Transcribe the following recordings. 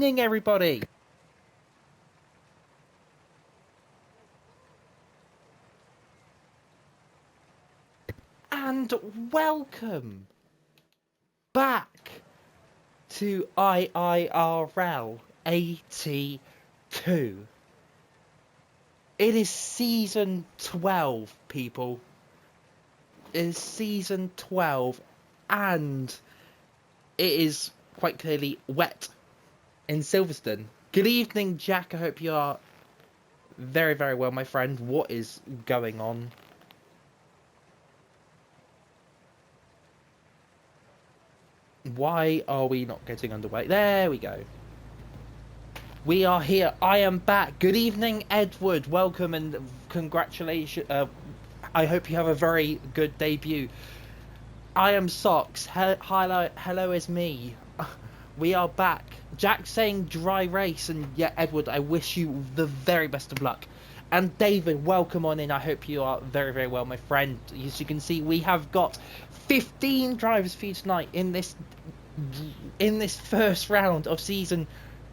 evening, everybody. And welcome back to IIRL 82. It is season 12, people. It is season 12, and it is quite clearly wet in Silverstone. Good evening, Jack. I hope you are very, very well, my friend. What is going on? Why are we not getting underway? There we go. We are here. I am back. Good evening, Edward. Welcome and congratulations. I hope you have a very good debut. I am Socks. Hello is me. We are back. Jack saying dry race, and yeah, Edward, I wish you the very best of luck. And David, welcome on in. I hope you are very, very well, my friend. As you can see, we have got 15 drivers for you tonight in this first round of season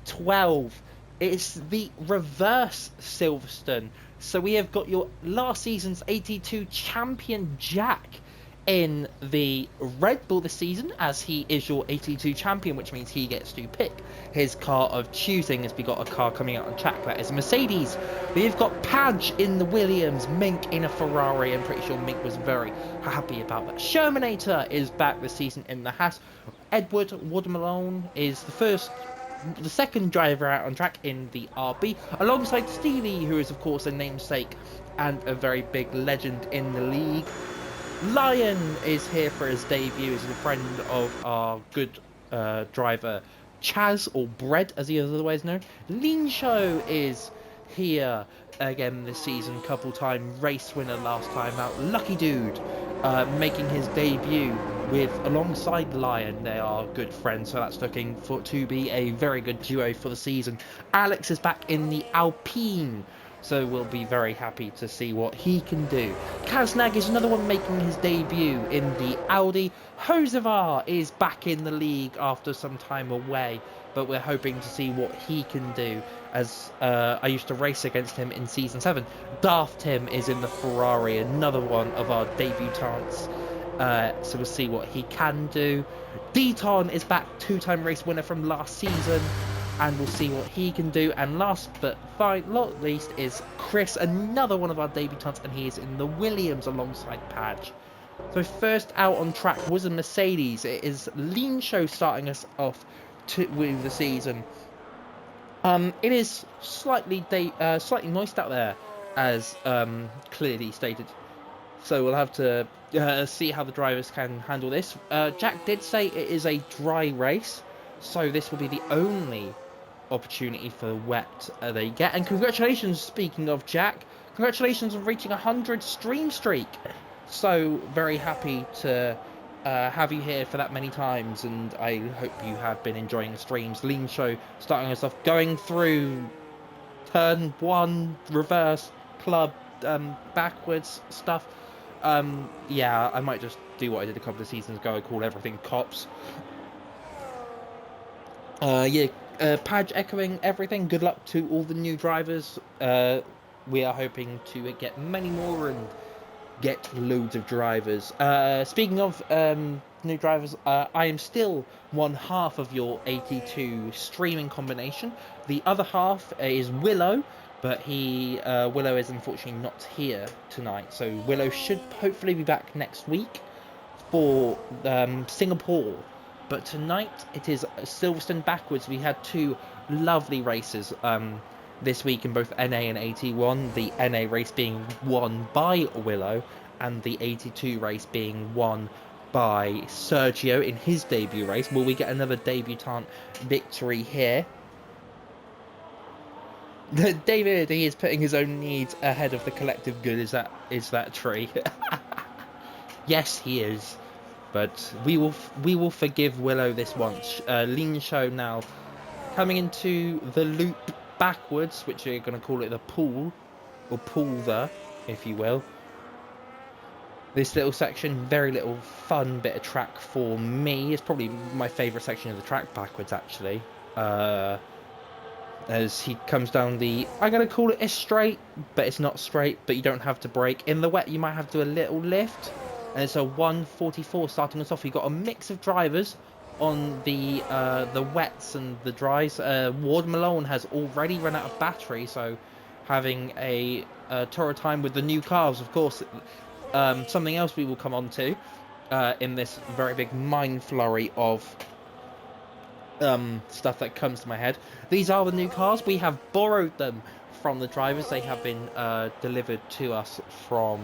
12. It's the reverse Silverstone. So we have got your last season's 82 champion Jack in the Red Bull this season, as he is your 82 champion, which means he gets to pick his car of choosing, as we got a car coming out on track. That is a Mercedes. We've got Padge in the Williams, Mink in a Ferrari. I'm pretty sure Mink was very happy about that. Shermanator is back this season in the Haas. Edward Watermelon is the second driver out on track in the RB, alongside Steeley, who is of course a namesake and a very big legend in the league. Lion is here for his debut as a friend of our good driver Chaz, or Bread as he is otherwise known. Lean Show is here again this season, couple time race winner last time out. Lucky Dude making his debut alongside Lion. They are good friends, so that's looking to be a very good duo for the season. Alex is back in the Alpine, so we'll be very happy to see what he can do. Caznag is another one making his debut in the Audi. Josevar is back in the league after some time away, but we're hoping to see what he can do, as I used to race against him in Season 7. DarthTims is in the Ferrari, another one of our debutants. So we'll see what he can do. Deton is back, two-time race winner from last season, and we'll see what he can do. And last but not least is Chris, another one of our debutants, and he is in the Williams alongside Padge. So first out on track was a Mercedes. It is Lean Show starting us off with the season. It is slightly moist out there, as clearly stated. So we'll have to see how the drivers can handle this. Jack did say it is a dry race, so this will be the only opportunity for wet they get. And congratulations, speaking of Jack, congratulations on reaching 100 stream streak. So very happy to have you here for that many times, and I hope you have been enjoying the streams. Lean Show starting us off, going through turn 1 reverse club backwards stuff. Yeah, I might just do what I did a couple of seasons ago. I call everything cops. Padge echoing everything. Good luck to all the new drivers. We are hoping to get many more and get loads of drivers. Speaking of new drivers, I am still one half of your 82 streaming combination. The other half is Willow, but Willow is unfortunately not here tonight. So Willow should hopefully be back next week for Singapore. But tonight it is Silverstone backwards. We had two lovely races this week in both NA and 81. The NA race being won by Willow, and the 82 race being won by Sergio in his debut race. Will we get another debutant victory here? David, he is putting his own needs ahead of the collective good. Is that tree? Yes, he is. But we will forgive Willow this once. Lean Show now coming into the loop backwards, which we're going to call it the pool, or poolther, if you will. This little section, very little fun bit of track for me. It's probably my favourite section of the track backwards, actually. as he comes down the, I'm going to call it a straight, but it's not straight, but you don't have to brake. In the wet, you might have to do a little lift, and it's a 144 starting us off. You've got a mix of drivers on the wets and the dries. Ward Malone has already run out of battery, so having a tour time with the new cars, of course, something else we will come on to in this very big mind flurry of stuff that comes to my head. These are the new cars. We have borrowed them from the drivers. They have been delivered to us from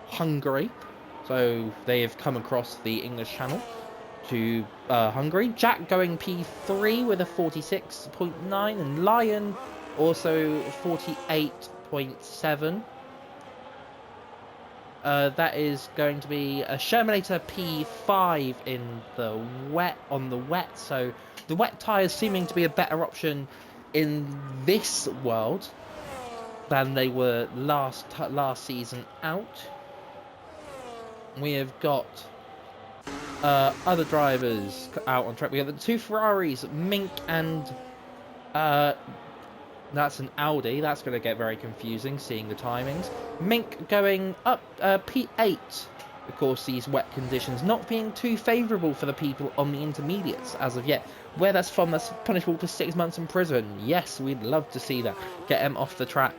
Hungary, so they have come across the English Channel to Hungary. Jack going P3 with a 46.9, and Lion also 48.7. That is going to be a Shermanator P5 in the wet, on the wet. So the wet tyres seeming to be a better option in this world than they were last season out. We have got other drivers out on track. We have the two Ferraris, Mink and that's an Audi. That's going to get very confusing, seeing the timings. Mink going up P8. Of course, these wet conditions not being too favourable for the people on the intermediates as of yet. Where that's from, that's punishable for 6 months in prison. Yes, we'd love to see that. Get him off the track.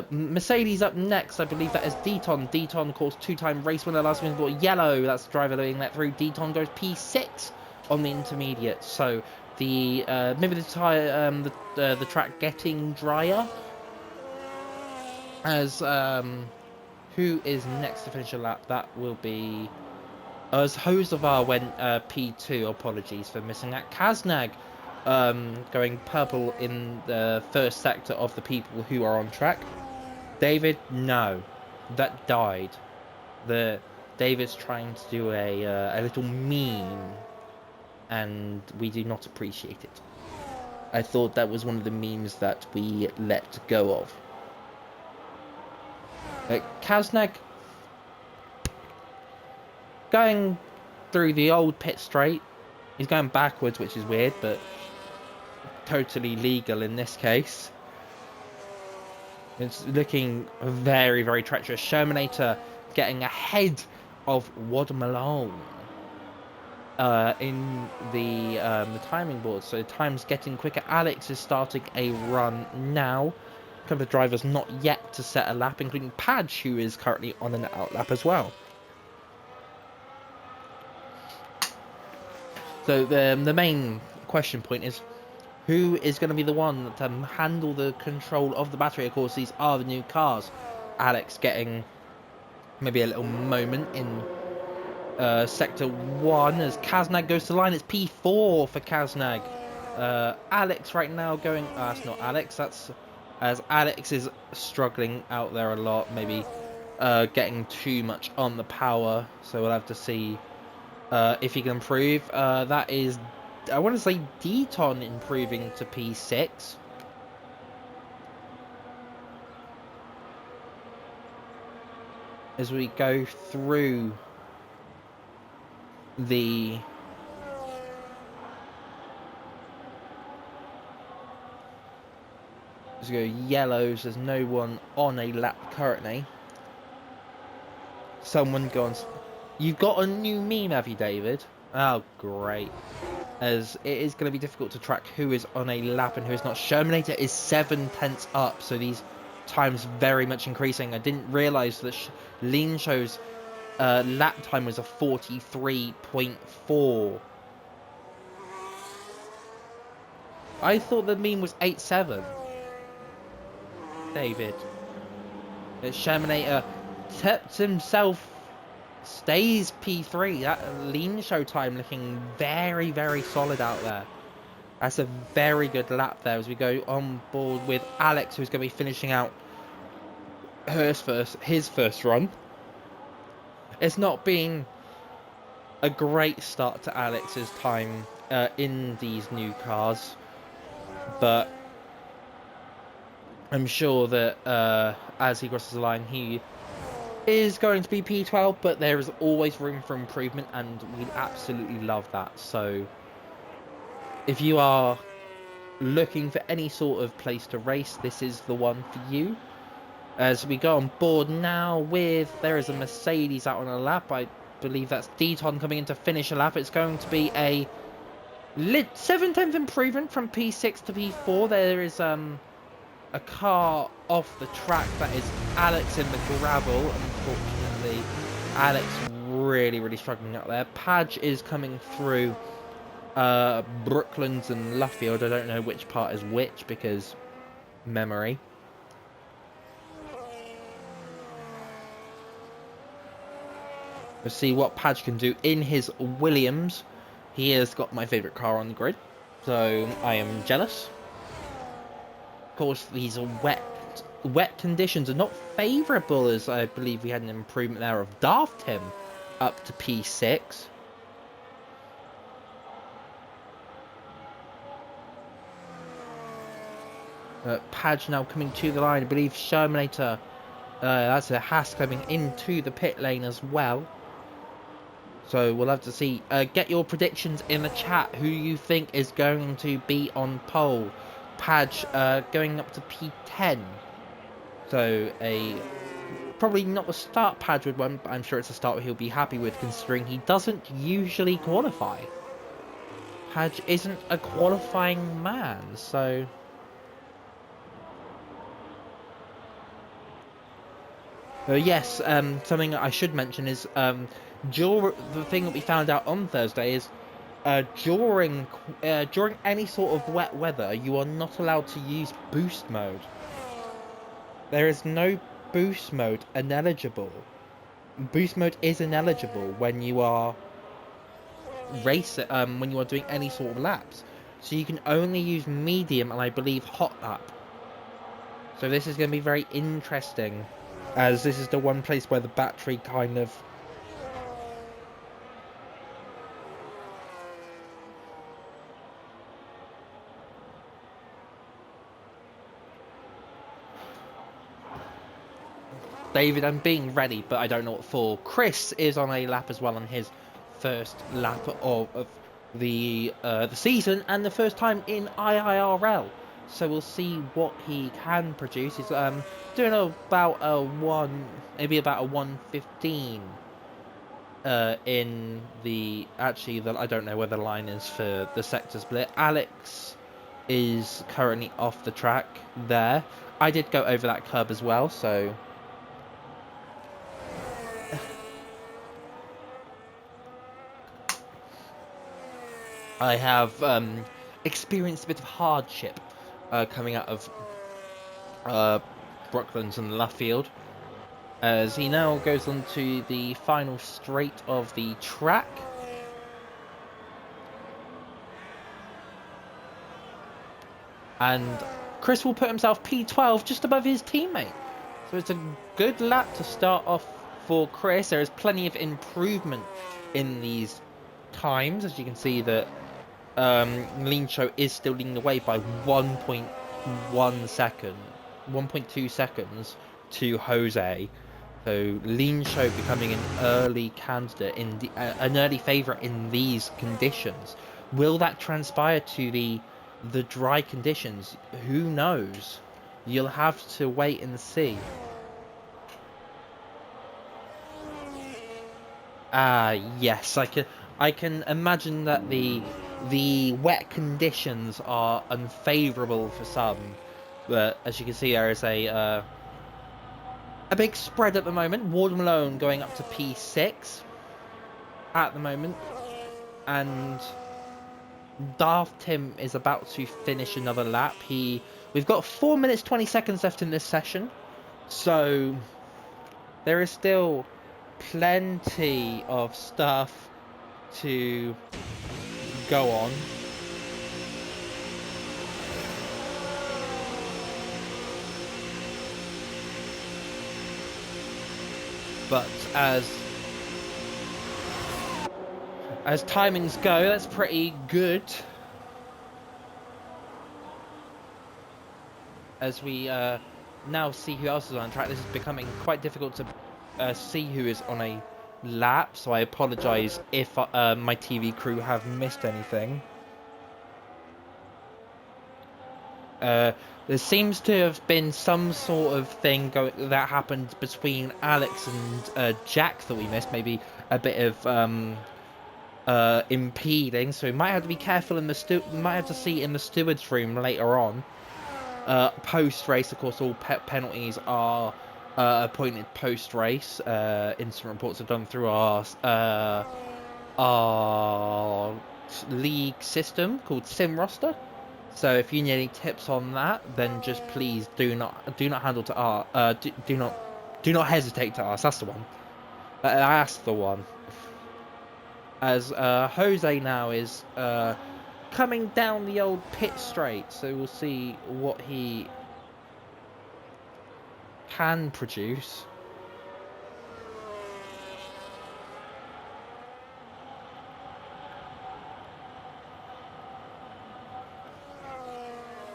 Mercedes up next. I believe that is Deton. Deton, of course, two-time race winner last week. Bought yellow. That's the driver being let through. Deton goes P6 on the intermediate. So the maybe the tire, the track getting drier. As who is next to finish a lap? That will be as Josevar went P2. Apologies for missing that. Caznag going purple in the first sector of the people who are on track. David, no, that died. David's trying to do a little meme, and we do not appreciate it. I thought that was one of the memes that we let go of. Caznag going through the old pit straight. He's going backwards, which is weird, but totally legal in this case. It's looking very, very treacherous. Shermanator getting ahead of Wad Malone in the timing board, so time's getting quicker. Alex is starting a run now. A couple of drivers not yet to set a lap, including Padge, who is currently on an out lap as well. So the main question point is, who is going to be the one to handle the control of the battery? Of course, these are the new cars. Alex getting maybe a little moment in Sector 1 as Caznag goes to the line. It's P4 for Caznag. Alex right now going... that's not Alex. That's... as Alex is struggling out there a lot. Maybe getting too much on the power. So we'll have to see if he can improve. That is... I want to say Deton improving to P6. As we go through the... as we go yellows, there's no one on a lap currently. Someone gone... You've got a new meme, have you, David? Oh, great. As it is going to be difficult to track who is on a lap and who is not. Shermanator is 7 tenths up, so these times very much increasing. I didn't realise that Lean Show's lap time was a 43.4. I thought the meme was 8.7. David. Shermanator tipped himself. Stays P3. That Lean Show time looking very, very solid out there. That's a very good lap there as we go on board with Alex, who's going to be finishing out his first run. It's not been a great start to Alex's time in these new cars, but I'm sure that as he crosses the line, he is going to be P12, but there is always room for improvement, and we absolutely love that. So if you are looking for any sort of place to race, this is the one for you. As we go on board now there is a Mercedes out on a lap. I believe that's Deton coming in to finish a lap. It's going to be a 7/10 improvement from P6 to P4. There is a car off the track. That is Alex in the gravel. Unfortunately, Alex really struggling up there. Padge is coming through Brooklands and Luffield. I don't know which part is which because memory. Let's see what Padge can do in his Williams. He has got my favourite car on the grid, so I am jealous. Of course, these wet conditions are not favourable, as I believe we had an improvement there of DarthTim up to P6. Padge now coming to the line. I believe Shermanator, that's a Haas coming into the pit lane as well. So we'll have to see. Get your predictions in the chat. Who you think is going to be on pole? Padge going up to P10. So probably not the start Padge would want, but I'm sure it's a start he'll be happy with, considering he doesn't usually qualify. Padge isn't a qualifying man, so yes, something I should mention is the thing that we found out on Thursday is during any sort of wet weather, you are not allowed to use boost mode. There is no boost mode ineligible. Boost mode is ineligible when you are when you are doing any sort of laps. So you can only use medium and I believe hot lap. So this is going to be very interesting, as this is the one place where the battery kind of David, I'm being ready, but I don't know what for. Chris is on a lap as well on his first lap of the season and the first time in IIRL. So we'll see what he can produce. He's doing about maybe about a 1:15 in the I don't know where the line is for the sector split. Alex is currently off the track there. I did go over that curb as well, so I have experienced a bit of hardship coming out of Brooklands and Luffield, as he now goes on to the final straight of the track. And Chris will put himself P12 just above his teammate. So it's a good lap to start off for Chris. There is plenty of improvement in these times, as you can see that Lean Show is still leading the way by 1.2 seconds to Jose. So Lean Show becoming an early candidate an early favourite in these conditions. Will that transpire to the dry conditions? Who knows? You'll have to wait and see. Yes, I can imagine that the wet conditions are unfavourable for some, but as you can see, there is a big spread at the moment. Ward Malone going up to P6 at the moment, and DarthTim is about to finish another lap. We've got 4 minutes 20 seconds left in this session, so there is still plenty of stuff to go on. But as timings go, that's pretty good. As we now see who else is on track, this is becoming quite difficult to see who is on a lap, so I apologise if my TV crew have missed anything. There seems to have been some sort of thing that happened between Alex and Jack that we missed. Maybe a bit of impeding, so we might have to be careful in the might have to see in the steward's room later on. Post race, of course, all penalties are appointed post race. Incident reports are done through our league system called Sim Roster. So if you need any tips on that, then just please do not handle to ask. Do not hesitate to ask. That's the one. That's the one. As Jose now is coming down the old pit straight, so we'll see what he can produce.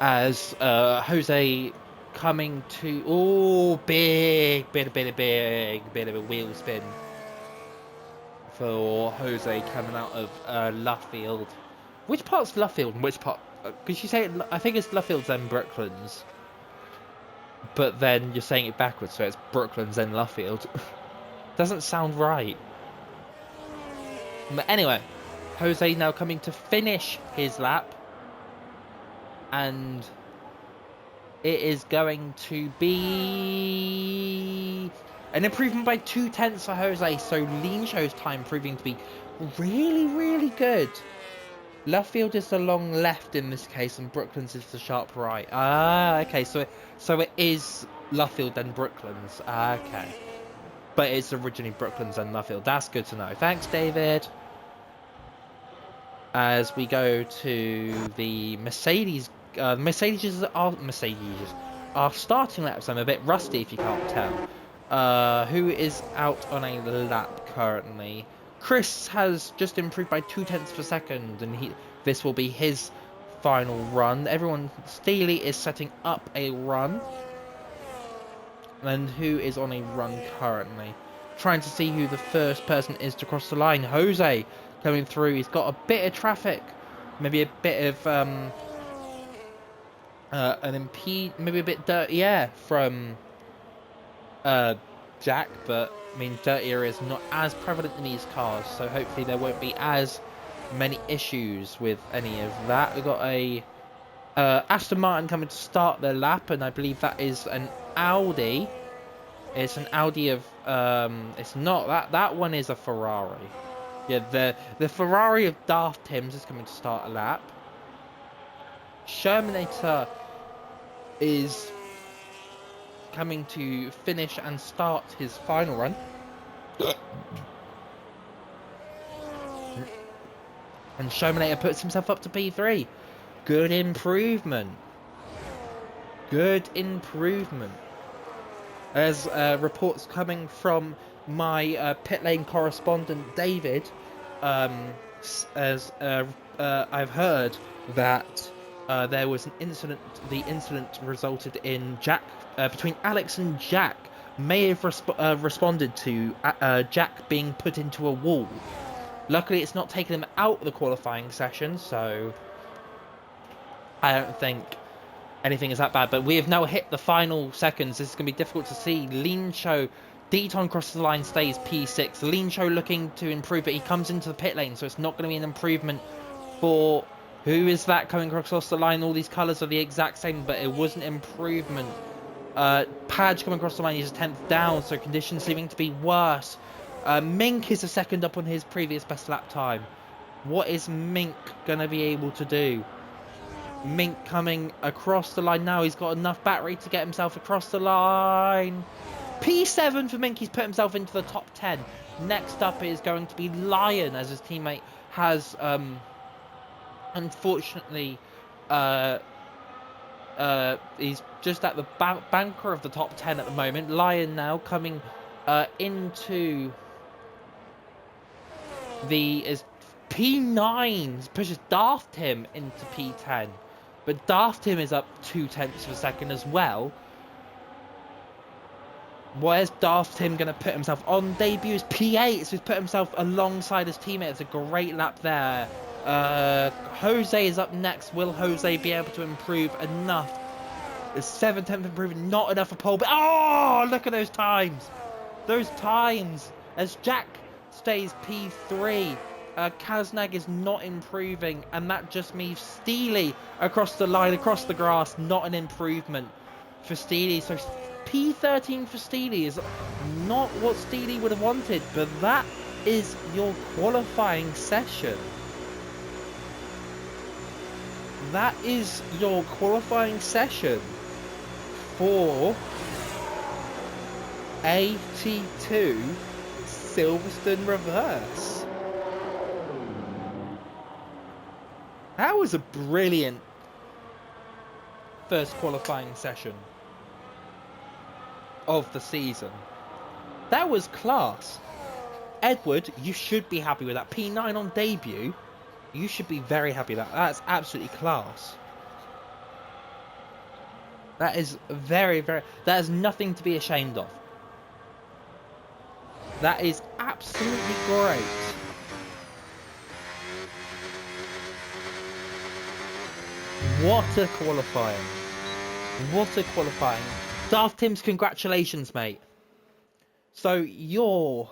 As Jose coming to bit of a wheel spin for Jose coming out of Luffield. Which part's Luffield and which part? Because you say I think it's Luffield's then Brooklands, but then you're saying it backwards, so it's Brooklands then Luffield. Doesn't sound right. But anyway, Jose now coming to finish his lap. And it is going to be an improvement by 0.2 for Jose. So Lean Show's time proving to be really, really good. Luffield is the long left in this case, and Brooklands is the sharp right. Okay. So it is Luffield and Brooklands. Okay. But it's originally Brooklands and Luffield. That's good to know. Thanks, David. As we go to the Mercedes. Mercedes are starting laps. I'm a bit rusty if you can't tell. Who is out on a lap currently? Chris has just improved by 0.2 per second, and this will be his final run. Steeley is setting up a run. And who is on a run currently? Trying to see who the first person is to cross the line. Jose coming through. He's got a bit of traffic. Maybe a bit of maybe a bit dirty air from Jack, but I mean dirty air is not as prevalent in these cars, so hopefully there won't be as many issues with any of that. We've got a Aston Martin coming to start their lap, and I believe that is an Audi. It's an Audi of it's not that one is a Ferrari. Yeah, the Ferrari of DarthTims is coming to start a lap. Shermanator is coming to finish and start his final run. And Shermanator puts himself up to P3. Good improvement. Good improvement. As reports coming from my pit lane correspondent David, as I've heard that there was an incident. The incident resulted in between Alex and Jack may have responded to Jack being put into a wall. Luckily, it's not taken him out of the qualifying session, so I don't think anything is that bad. But we have now hit the final seconds. This is going to be difficult to see. Lean Show, Deton crosses the line, stays P6. Lean Show looking to improve, but he comes into the pit lane, so it's not going to be an improvement for... Who is that coming across the line? All these colours are the exact same, but it was an improvement. Padge coming across the line, he's a 10th down, so conditions seeming to be worse. Mink is a second up on his previous best lap time. What is Mink going to be able to do? Mink coming across the line now. He's got enough battery to get himself across the line. P7 for Mink. He's put himself into the top 10. Next up is going to be Lion, as his teammate has... unfortunately, he's just at the banker of the top 10 at the moment. Lion now coming into the P9, pushes DarthTim into P10, but DarthTim is up 0.2 of a second as well. Where's DarthTim going to put himself on debut? Is P8, so he's put himself alongside his teammate. It's a great lap there. Jose is up next. Will Jose be able to improve enough A 7/10 improvement, not enough for pole, but oh, look at those times. Those times as Jack stays P3. Caznag is not improving, and that just means Steeley across the line, across the grass, not an improvement for Steeley. So P13 for Steeley is not what Steeley would have wanted, but that is your qualifying session. That is your qualifying session for 82 Silverstone Reverse. That was a brilliant first qualifying session of the season. That was class. Edward, you should be happy with that. P9 on debut. You should be very happy with that. That's absolutely class. That is very, very... That is nothing to be ashamed of. That is absolutely great. What a qualifying. What a qualifying. DarthTims, congratulations, mate. So your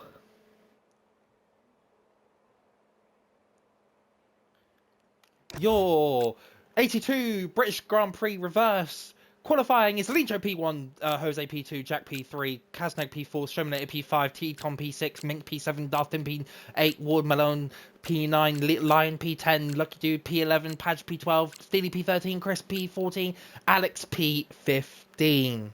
82 British Grand Prix Reverse qualifying is Lincho P1, Jose P2, Jack P3, Caznag P4, Showminator P5, T-Tom P6, Mink P7, DarthTim P8, Ward Malone P9, Lion P10, Lucky Dude P11, Padge P12, Steeley P13, Chris P14, Alex P15.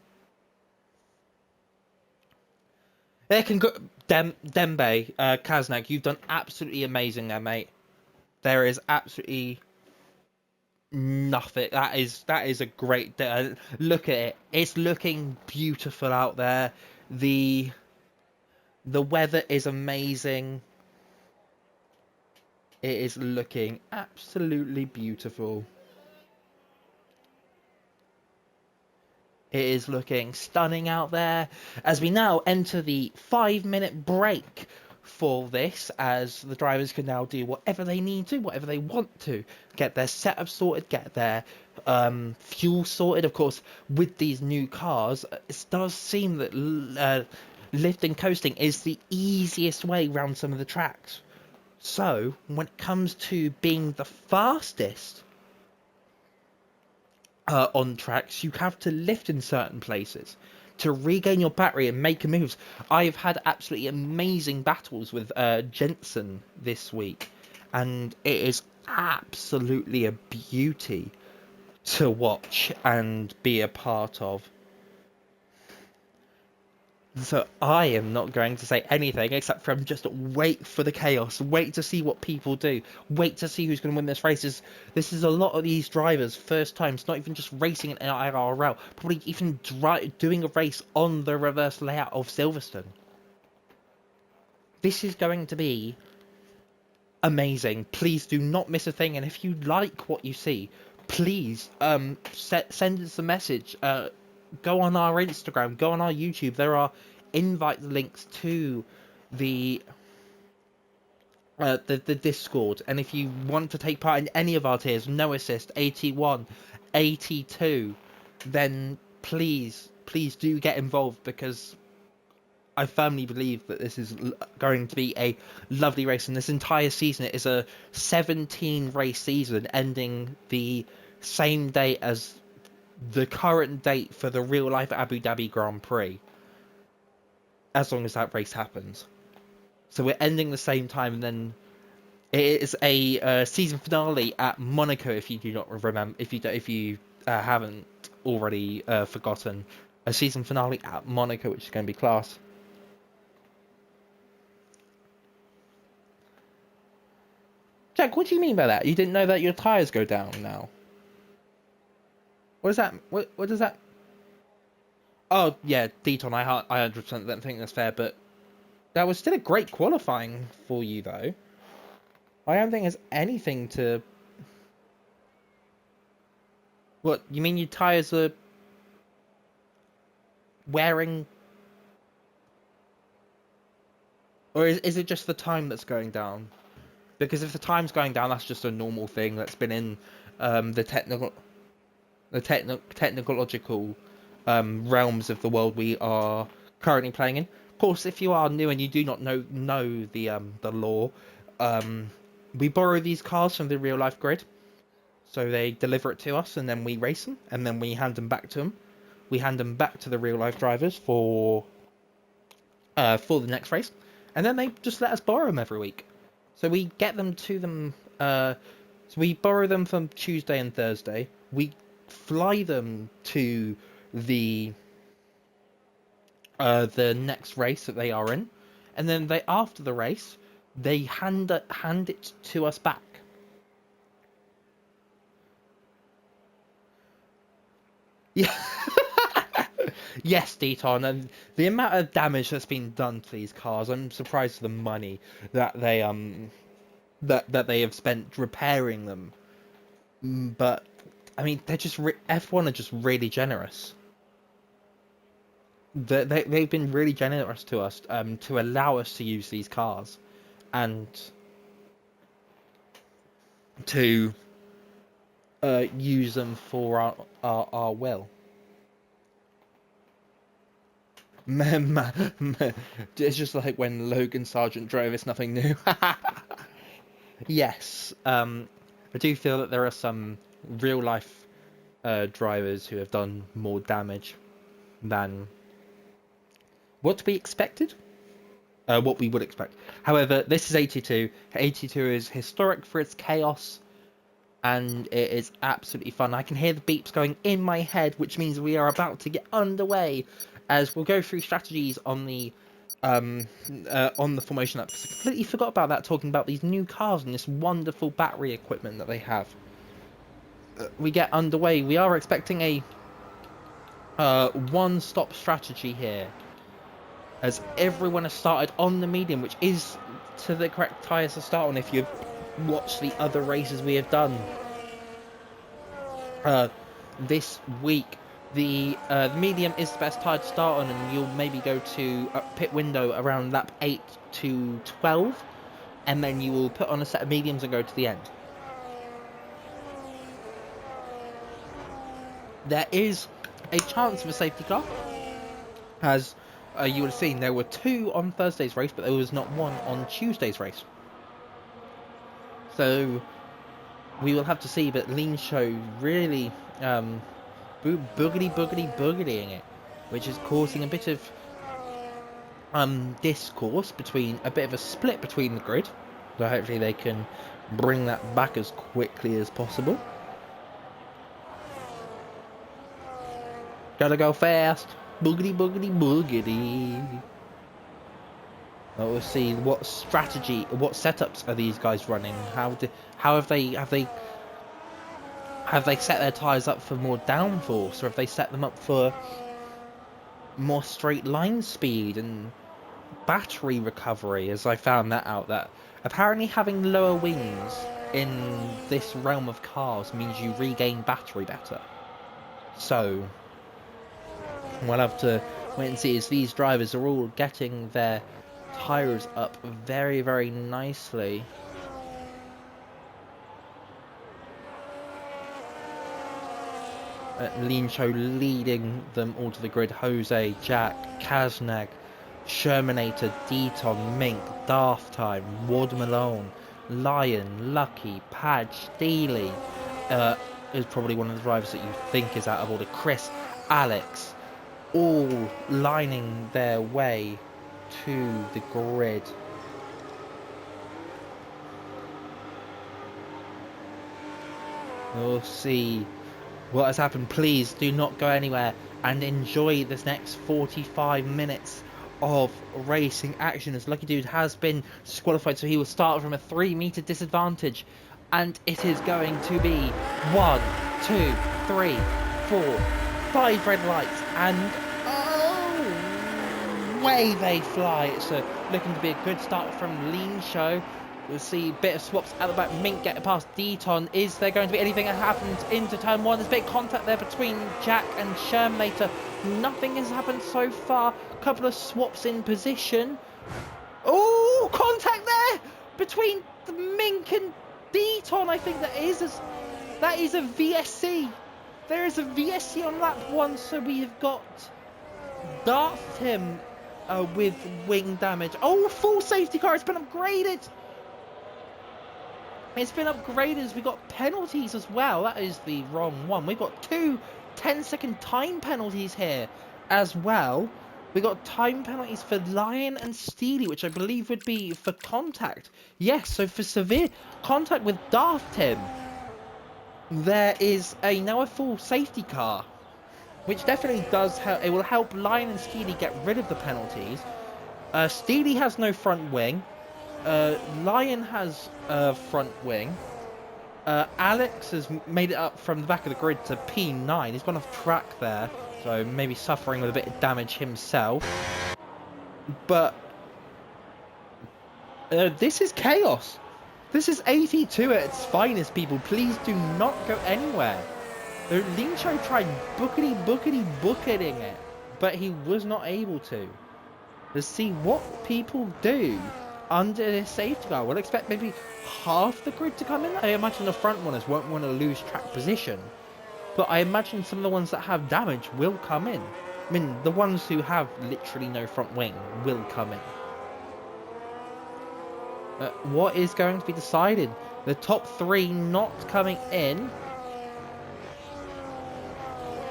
There can go Dembe, Caznag, you've done absolutely amazing there, mate. There is absolutely nothing. That is a great day. Look at it. It's looking beautiful out there. The weather is amazing. It is looking absolutely beautiful. It is looking stunning out there as we now enter the 5-minute break for this, as the drivers can now do whatever they need to, whatever they want to, get their setup sorted, get their fuel sorted. Of course, with these new cars, it does seem that lifting coasting is the easiest way around some of the tracks. So when it comes to being the fastest on tracks, you have to lift in certain places to regain your battery and make moves. I've had absolutely amazing battles with Jensen this week, and it is absolutely a beauty to watch and be a part of. So I am not going to say anything except from just wait for the chaos, wait to see what people do, wait to see who's going to win this race. This is a lot of these drivers' first times, not even just racing in IIRL, probably even doing a race on the reverse layout of Silverstone. This is going to be amazing. Please do not miss a thing, and if you like what you see, please send us a message. Go on our Instagram, go on our YouTube. There are invite links to the Discord, and if you want to take part in any of our tiers, no assist, 81, 82, then please do get involved, because I firmly believe that this is going to be a lovely race, and this entire season, it is a 17 race season ending the same day as the current date for the real life Abu Dhabi Grand Prix, as long as that race happens. So we're ending the same time, and then it is a season finale at Monaco. If you do not remember, if you haven't already forgotten, a season finale at Monaco, which is going to be class. Jack, what do you mean by that? You didn't know that your tires go down now? What is that? What does that? Oh yeah, Deton, I 100% don't think that's fair, but that was still a great qualifying for you, though. I don't think there's anything to. What, you mean your tires are wearing, or is it just the time that's going down? Because if the time's going down, that's just a normal thing that's been in the technical. the technological realms of the world we are currently playing in. Of course, if you are new and you do not know the lore, we borrow these cars from the real life grid. So they deliver it to us, and then we race them, and then we hand them back to them. We hand them back to the real life drivers for the next race, and then they just let us borrow them every week. So we get them to them. So we borrow them from Tuesday and Thursday. We fly them to the next race that they are in, and then they after the race they hand it to us back. Yeah. Yes, Deton, and the amount of damage that's been done to these cars, I'm surprised at the money that they that they have spent repairing them. But I mean, they're just F1 are just really generous. They've been really generous to us to allow us to use these cars and to use them for our will. It's just like when Logan Sargent drove. It's nothing new. Yes, I do feel that there are some real life drivers who have done more damage than what we expected. What we would expect. However, this is 82. 82 is historic for its chaos, and it is absolutely fun. I can hear the beeps going in my head, which means we are about to get underway, as we'll go through strategies on the formation up. I completely forgot about that, talking about these new cars and this wonderful battery equipment that they have. We get underway. We are expecting a one-stop strategy here, as everyone has started on the medium, which is to the correct tyres to start on if you've watched the other races we have done. This week, the medium is the best tyre to start on, and you'll maybe go to a pit window around lap 8 to 12, and then you will put on a set of mediums and go to the end. There is a chance of a safety car, as you would have seen there were 2 on Thursday's race, but there was not 1 on Tuesday's race. So we will have to see, but Lean Show really boogity-ing it, which is causing a bit of discourse between, a bit of a split between the grid. So hopefully they can bring that back as quickly as possible. Gotta go fast. Boogity. Well, we'll see what strategy, what setups are these guys running. How have they set their tyres up for more downforce, or have they set them up for more straight line speed and battery recovery? As I found that out, that apparently having lower wings in this realm of cars means you regain battery better. So we'll have to wait and see, as these drivers are all getting their tyres up very, very nicely. Lean Show leading them all to the grid. Jose, Jack, Caznag, Shermanator, Deton, Mink, DarthTims, Ward Malone, Lion, Lucky, Padge, Steeley is probably one of the drivers that you think is out of order. Chris, Alex, all lining their way to the grid. We'll see what has happened. Please do not go anywhere and enjoy this next 45 minutes of racing action, as Lucky Dude has been disqualified, so he will start from a 3-meter disadvantage, and it is going to be 1, 2, 3, 4, 5 red lights, and away they fly. It's looking to be a good start from Lean Show. We'll see a bit of swaps at the back. Mink getting past Deton. Is there going to be anything that happens into turn 1? There's a bit of contact there between Jack and Shermanator. Nothing has happened so far. A couple of swaps in position. Oh, contact there between Mink and Deton. I think that is a VSC. There is a VSC on lap 1, so we have got DarthTims with wing damage. Oh, full safety car, it's been upgraded! It's been upgraded. We got penalties as well. That is the wrong one. We've got two 10-second time penalties here as well. We got time penalties for Lion and Steeley, which I believe would be for contact. Yes, so for severe contact with DarthTims, there is now a full safety car, which definitely does help. It will help Lion and Steeley get rid of the penalties. Steeley has no front wing. Lion has a front wing. Alex has made it up from the back of the grid to P9. He's gone off track there, so maybe suffering with a bit of damage himself. But this is chaos. This is 82 at its finest, people. Please do not go anywhere. Lincho tried bucketing it, but he was not able to. Let's see what people do under this safety car. We'll expect maybe half the grid to come in. I imagine the front runners won't want to lose track position, but I imagine some of the ones that have damage will come in. I mean, the ones who have literally no front wing will come in. What is going to be decided? The top three not coming in.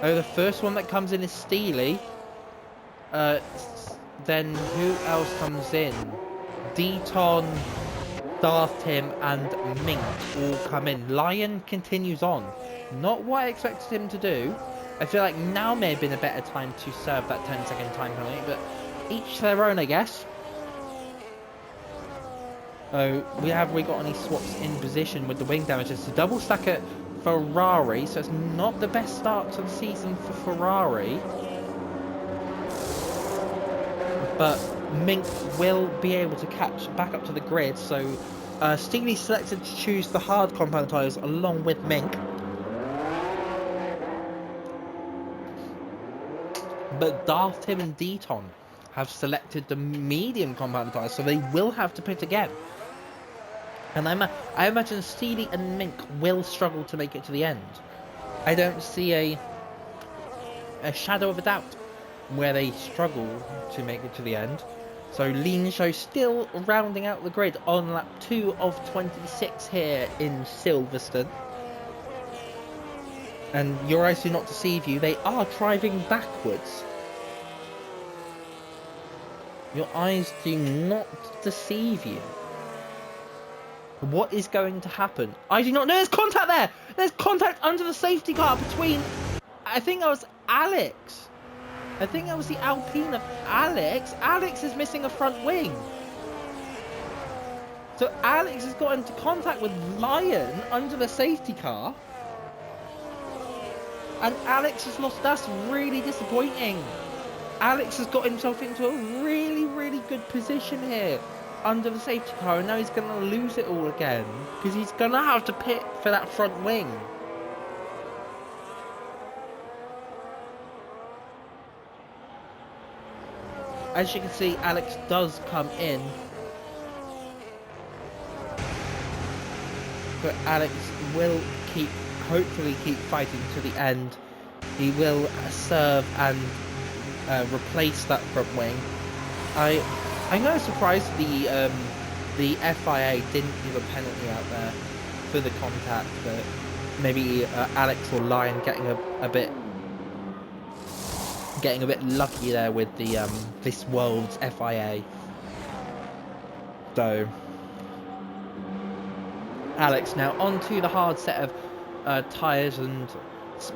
Oh, the first one that comes in is Steeley. Then who else comes in? Deton, DarthTims, and Mink all come in. Lion continues on. Not what I expected him to do. I feel like now may have been a better time to serve that 10-second time penalty, but each their own, I guess. Oh, we got any swaps in position with the wing damage. It's a double stack at Ferrari, so it's not the best start to the season for Ferrari. But Mink will be able to catch back up to the grid, so Steeley selected to choose the hard compound tyres along with Mink. But DarthTims and Deton have selected the medium compound tyres, so they will have to pit again. And I imagine Steeley and Mink will struggle to make it to the end. I don't see a shadow of a doubt where they struggle to make it to the end. So Lincho still rounding out the grid on lap 2 of 26 here in Silverstone. And your eyes do not deceive you, they are driving backwards. Your eyes do not deceive you. What is going to happen? I do not know. There's contact there. There's contact under the safety car between, I think that was Alex. I think that was the Alpine of Alex. Alex is missing a front wing. So Alex has got into contact with Lion under the safety car. And Alex has lost. That's really disappointing. Alex has got himself into a really, really good position here under the safety car, and now he's going to lose it all again because he's going to have to pit for that front wing. As you can see, Alex does come in, but Alex will hopefully keep fighting to the end. He will serve and replace that front wing. I'm kind of surprised the FIA didn't give a penalty out there for the contact, but maybe Alex or Lion getting a bit lucky there with the this world's FIA. So Alex now onto the hard set of tyres, and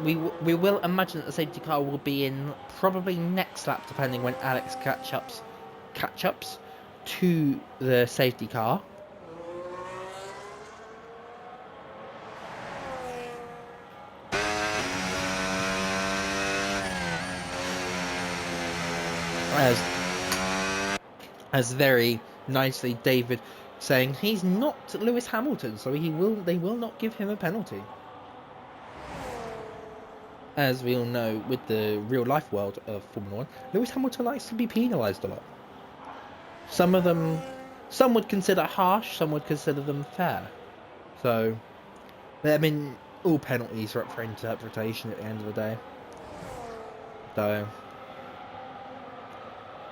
we will imagine that the safety car will be in probably next lap, depending when Alex catch-ups to the safety car. As very nicely David saying he's not Lewis Hamilton, so they will not give him a penalty. As we all know, with the real life world of Formula 1, Lewis Hamilton likes to be penalised a lot. Some would consider harsh, some would consider them fair. So, I mean, all penalties are up for interpretation at the end of the day. So,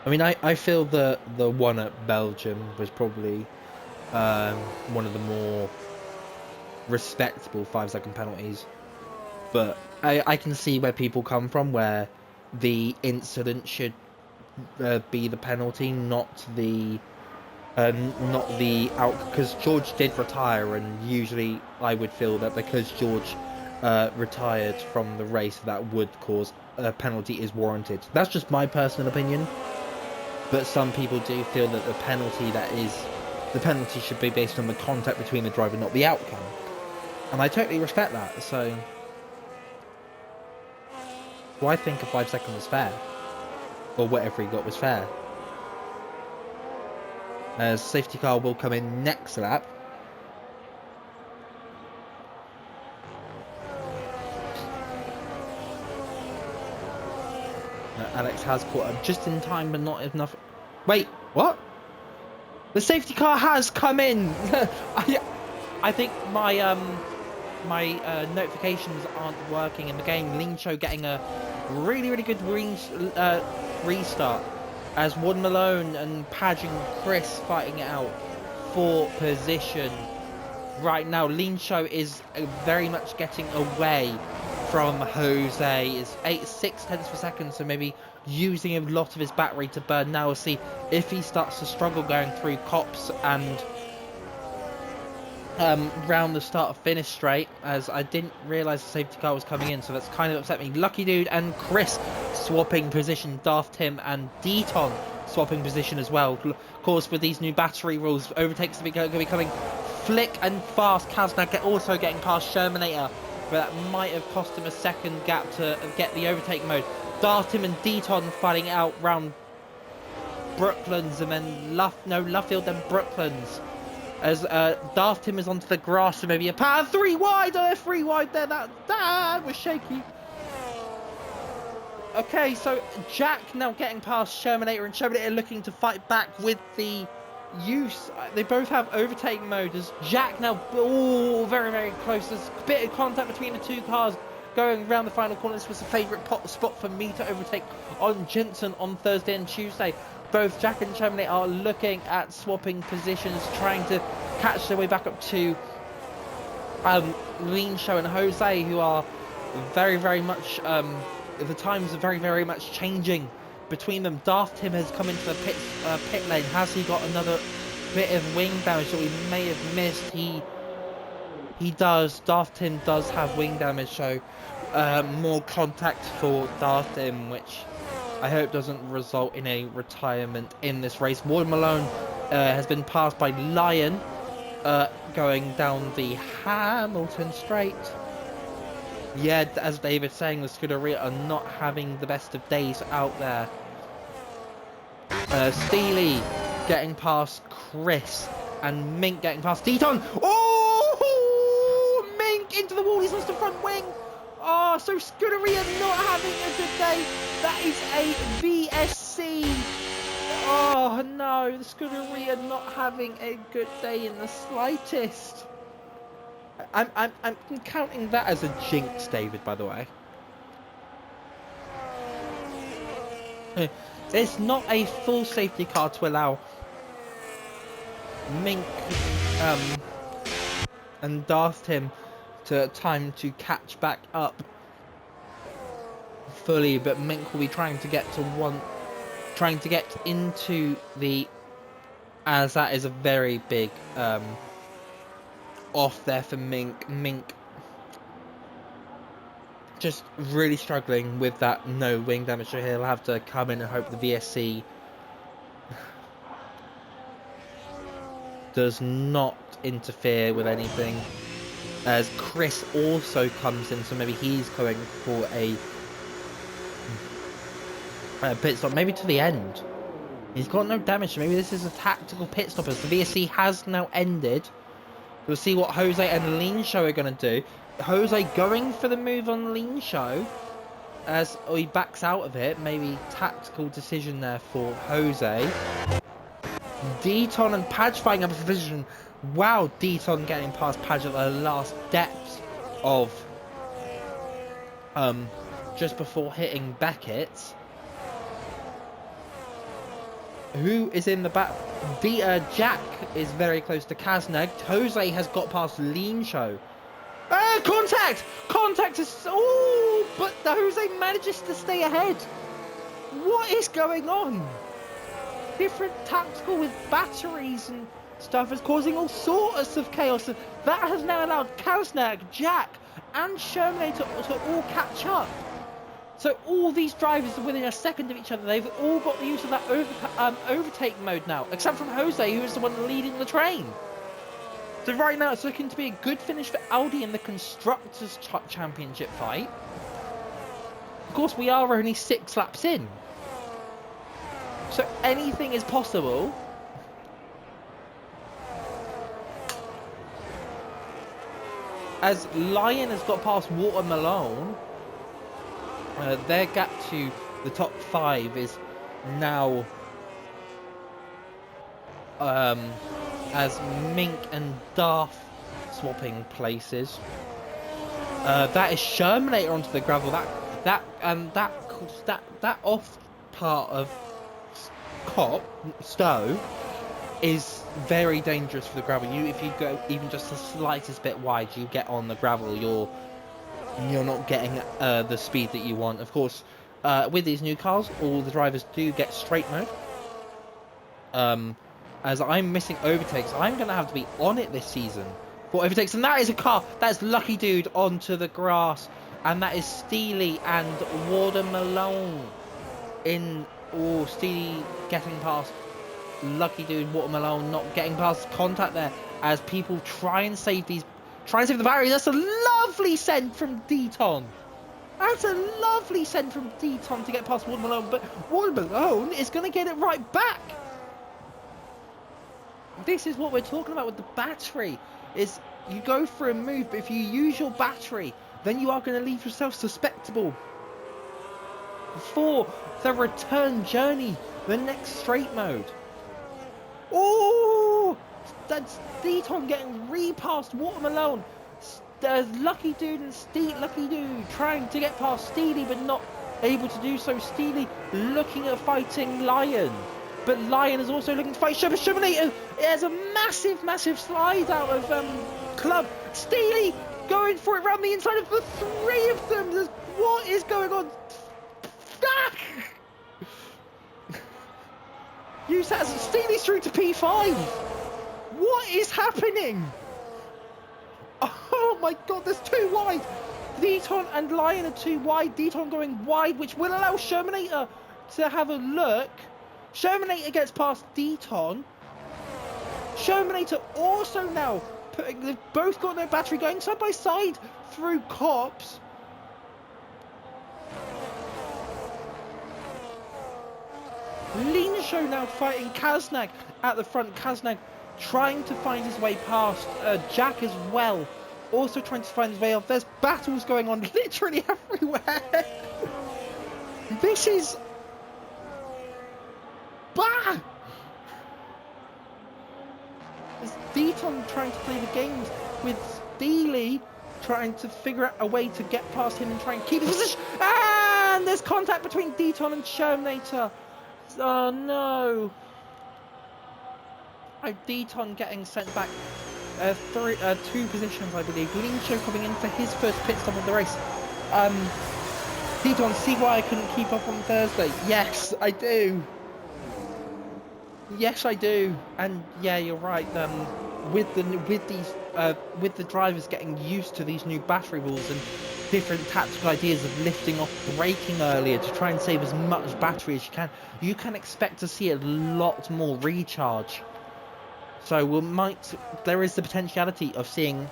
I mean, I feel the one at Belgium was probably one of the more respectable 5-second penalties, but I can see where people come from, where the incident should be the penalty, not the out, because George did retire, and usually I would feel that because George retired from the race, that would cause a penalty is warranted. That's just my personal opinion, but some people do feel that the penalty should be based on the contact between the driver, not the outcome, and I totally respect that. So I think a 5 second was fair, or whatever he got was fair. As safety car will come in next lap. Alex has caught up just in time, but not enough. Wait, what? The safety car has come in. I think my notifications aren't working in the game. Lean Show getting a really good restart, as Wood Malone and Padge and Chris fighting it out for position. Right now, Lean Show is very much getting away from Jose. Is 6 tenths per second, so maybe using a lot of his battery to burn. Now we'll see if he starts to struggle going through cops and round the start of finish straight, as I didn't realise the safety car was coming in, so that's kind of upset me. Lucky Dude and Chris swapping position, DarthTims and Deton swapping position as well. Of course, with these new battery rules, overtakes are going to be coming flick and fast. Caznag also getting past Shermanator, but that might have cost him a second gap to get the overtake mode. DarthTims and Deton fighting out round Brooklands, and then Luffield and Brooklands, as DarthTims is onto the grass, so maybe a power 3 wide there. That was shaky. Okay, so Jack now getting past Shermanator, and Shermanator looking to fight back with the use. They both have overtake mode, as Jack now very close. There's a bit of contact between the two cars going around the final corner. This was a favourite spot for me to overtake on Jensen on Thursday and Tuesday. Both Jack and Shermanator are looking at swapping positions, trying to catch their way back up to Lean Show and Jose, who are very much the times are very much changing between them. DarthTims has come into the pit lane. Has he got another bit of wing damage that we may have missed? He does. DarthTims does have wing damage, so more contact for DarthTims, which I hope doesn't result in a retirement in this race. Wood Malone has been passed by Lion going down the Hamilton straight. Yeah, as David's saying, the Scuderia are not having the best of days out there. Steeley getting past Chris, and Mink getting past Deton. Oh, Mink into the wall. He's lost the front wing. Oh, so Scuderia not having a good day. That is a VSC. Oh no, the Scuderia not having a good day in the slightest. I'm counting that as a jinx, David, by the way. It's not a full safety car to allow Mink and DarthTims time to catch back up fully, but Mink will be trying to get into the, as that is a very big off there for Mink. Mink just really struggling with that no wing damage, so he'll have to come in and hope the VSC does not interfere with anything, as Chris also comes in, so maybe he's going for a pit stop, maybe to the end. He's got no damage, so maybe this is a tactical pit stop, as the VSC has now ended. We'll see what Jose and Lean Show are going to do. Jose going for the move on Lean Show, as he backs out of it. Maybe tactical decision there for Jose. Deton and Padge fighting up a position. Wow, Deton getting past Padge at the last depths of just before hitting Beckett. Who is in the back? Jack is very close to Caznag. Jose has got past Lean Show. Contact! Contact is... Oh, but Jose manages to stay ahead. What is going on? Different tactical with batteries and stuff is causing all sorts of chaos. That has now allowed Caznag, Jack, and Sherman to all catch up. So all these drivers are within a second of each other. They've all got the use of that overtake mode now, except from Jose, who is the one leading the train. So right now it's looking to be a good finish for Audi in the Constructors' Championship fight. Of course, we are only 6 laps in. So anything is possible. As Lion has got past Water Malone, their gap to the top 5 is now as Mink and Darth swapping places. That is Shermanator onto the gravel. That off part of Stowe is very dangerous for the gravel. If you go even just the slightest bit wide, you get on the gravel, you're not getting the speed that you want. Of course, with these new cars, all the drivers do get straight mode. As I'm missing overtakes, I'm going to have to be on it this season for overtakes. And that is a car. That's Lucky Dude onto the grass. And that is Steeley and Water Malone in... Oh, Steeley getting past Lucky Dude, Water Malone not getting past contact there as people try and save the battery. That's a lovely send from Deton. That's a lovely send from Deton to get past Water Malone, but Water Malone is going to get it right back. This is what we're talking about with the battery. Is you go for a move, but if you use your battery, then you are going to leave yourself susceptible for the return journey, the next straight mode. Oh, that's Deton getting re-past Water Malone. Lucky Dude and Lucky Dude trying to get past Steeley, but not able to do so. Steeley looking at fighting Lion, but Lion is also looking to fight Shermanator. It has a massive slide out of Club. Steeley going for it around the inside of the 3 of them. What is going on? Use that as Steeley's through to P5. What is happening? Oh my god, there's 2 wide. Deton and Lion are 2 wide. Deton going wide, which will allow Shermanator to have a look. Shermanator gets past Deton. Shermanator also now they've both got their battery going side by side through Cops. Lean Show now fighting Caznag at the front. Caznag trying to find his way past Jack as well. Also trying to find his way off. There's battles going on literally everywhere. This is... Bah! There's Deton trying to play the games with Steeley trying to figure out a way to get past him and try and keep his position. And there's contact between Deton and Shermanator. Oh no! Deton getting sent back 2 positions, I believe. Lean Show coming in for his first pit stop of the race. Deton, see why I couldn't keep up on Thursday? Yes, I do. Yes, I do. And yeah, you're right. With the drivers getting used to these new battery rules and different tactical ideas of lifting off braking earlier to try and save as much battery as you can expect to see a lot more recharge. So there is the potentiality of seeing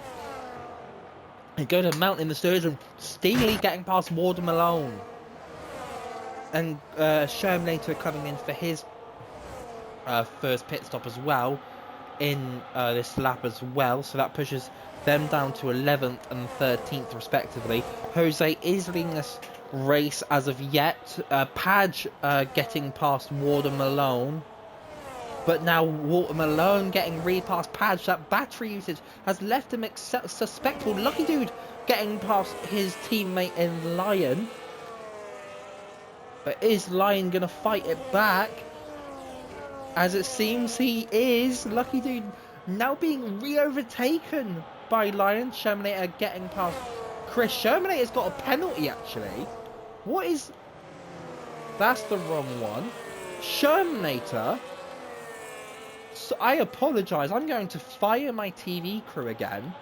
it go to Mount in the Sturgeon, Steeley getting past Water Malone, and Shermanator coming in for his first pit stop as well in this lap as well. So that pushes them down to 11th and 13th respectively. Jose is leading this race as of yet. Padge getting past Water Malone. But now Watermelon getting past Padge. That battery usage has left him suspectful. Lucky Dude getting past his teammate in Lion. But is Lion going to fight it back? As it seems he is. Lucky Dude now being re-overtaken by Lion. Shermanator getting past Chris. Shermanator's got a penalty, actually. What is... That's the wrong one. Shermanator... So I apologise. I'm going to fire my TV crew again.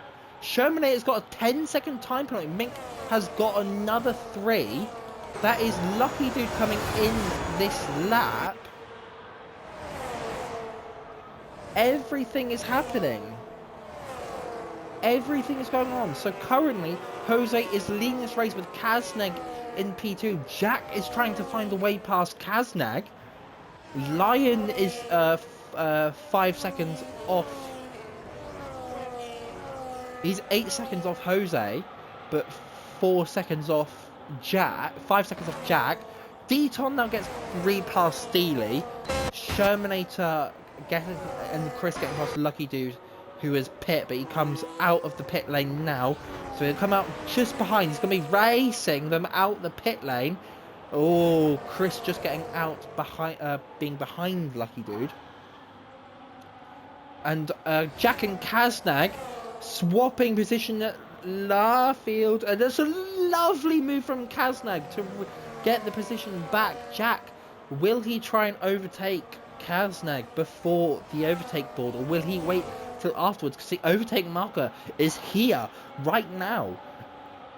Shermanator's got a 10-second time penalty. Mink has got another 3. That is Lucky Dude coming in this lap. Everything is happening. Everything is going on. So currently, Jose is leading this race with Caznag in P2. Jack is trying to find a way past Caznag. Lion is 5 seconds off. He's 8 seconds off Jose, but 4 seconds off Jack. 5 seconds off Jack. Deton now gets past Steeley. Shermanator getting and Chris getting past Lucky Dude, who is pit, but he comes out of the pit lane now. So he'll come out just behind. He's going to be racing them out the pit lane. Oh, Chris just getting out behind, being behind Lucky Dude. And Jack and Caznag swapping position at Larfield. And it's a lovely move from Caznag to get the position back. Jack, will he try and overtake Caznag before the overtake board, or will he wait till afterwards? Because the overtake marker is here right now.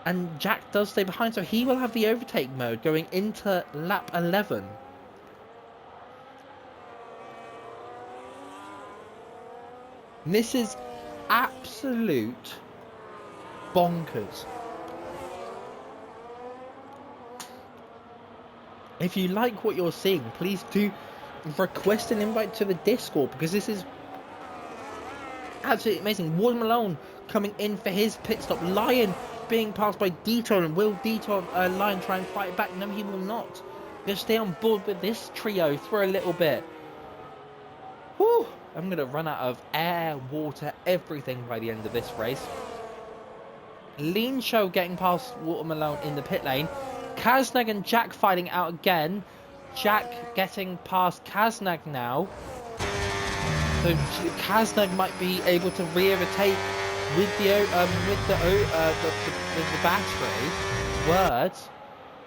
And Jack does stay behind, so he will have the overtake mode going into lap 11. This is absolute bonkers. If you like what you're seeing, please do request an invite to the Discord, because this is absolutely amazing. Warren Malone coming in for his pit stop. Lion being passed by Deton. Will Deton Lion try and fight it back? No, he will not. Just stay on board with this trio for a little bit. Whew. I'm going to run out of air, water, everything by the end of this race. Lean Show getting past Watermelon in the pit lane. Caznag and Jack fighting out again. Jack getting past Caznag now. So Caznag might be able to re-overtake with the battery. Words.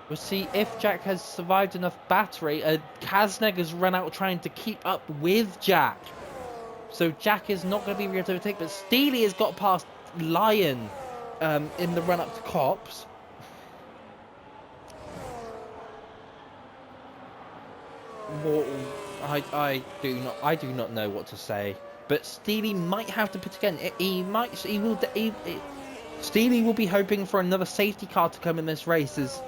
We'll see if Jack has survived enough battery. Caznag has run out trying to keep up with Jack. So Jack is not going to be able to overtake, but Steeley has got past Lion in the run-up to Cops. Well, I do not know what to say. But Steeley might have to pit again. Steeley will be hoping for another safety car to come in this race, as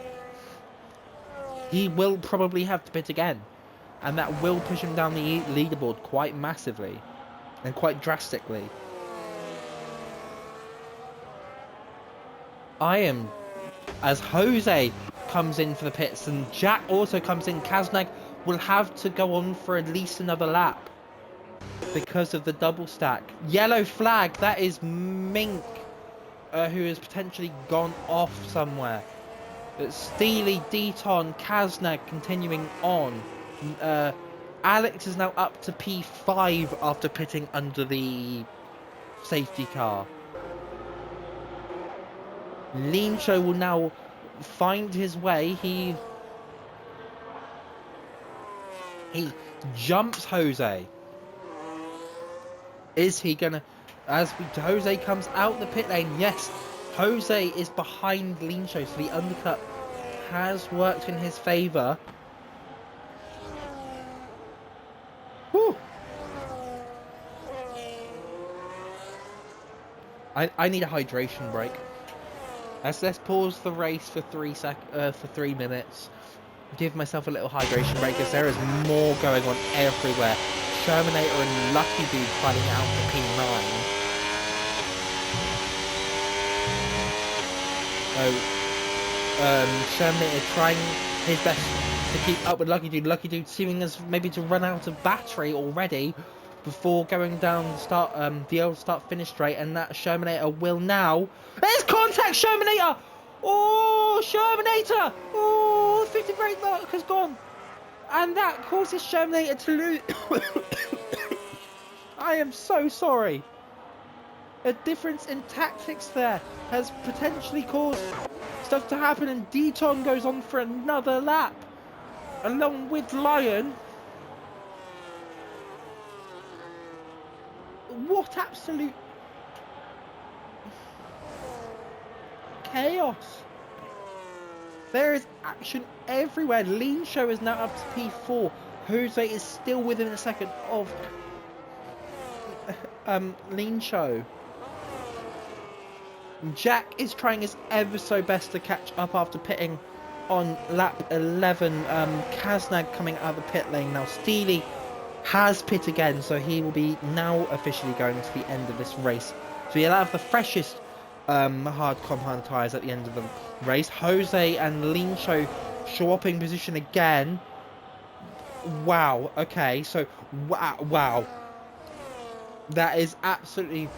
he will probably have to pit again, and that will push him down the leaderboard quite massively and quite drastically. As Jose comes in for the pits and Jack also comes in, Caznag will have to go on for at least another lap because of the double stack. Yellow flag, that is Mink, who has potentially gone off somewhere. But Steeley, Deton, Caznag continuing on. Alex is now up to P5 after pitting under the safety car. Lean Show will now find his way. He jumps Jose. Is he gonna, Jose comes out the pit lane? Yes, Jose is behind Lean Show, so the undercut has worked in his favour. Whew. I need a hydration break. Let's pause the race for 3 minutes. Give myself a little hydration break, as there is more going on everywhere. Shermanator and Lucky Dude fighting out for P9. So, Shermanator trying his best to keep up with Lucky Dude. Lucky Dude seeming as maybe to run out of battery already before going down the old start-finish straight, and that Shermanator will now... There's contact, Shermanator! Oh, Shermanator! Oh, 50 brake mark has gone. And that causes Shermanator to lose. I am so sorry. A difference in tactics there has potentially caused stuff to happen, and Deton goes on for another lap along with Lion. What absolute chaos. There is action everywhere. Lean Show is now up to P4. Jose is still within a second of Lean Show. Jack is trying his ever so best to catch up after pitting on lap 11. Caznag coming out of the pit lane now. Steeley has pit again, so he will be now officially going to the end of this race. So he'll have the freshest hard compound tyres at the end of the race. Jose and Lean Show swapping position again. Wow, okay, so wow. That is absolutely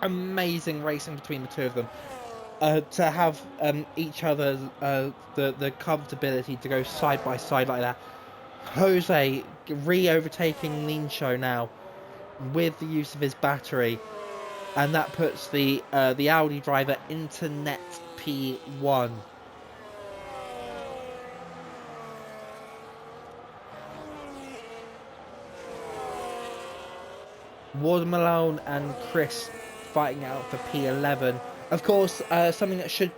amazing racing between the two of them. To have each other the comfortability to go side by side like that. Jose re-overtaking Lean Show now with the use of his battery, and that puts the Audi driver into net P1. Ward Malone and Chris fighting out for P11. Of course, something that should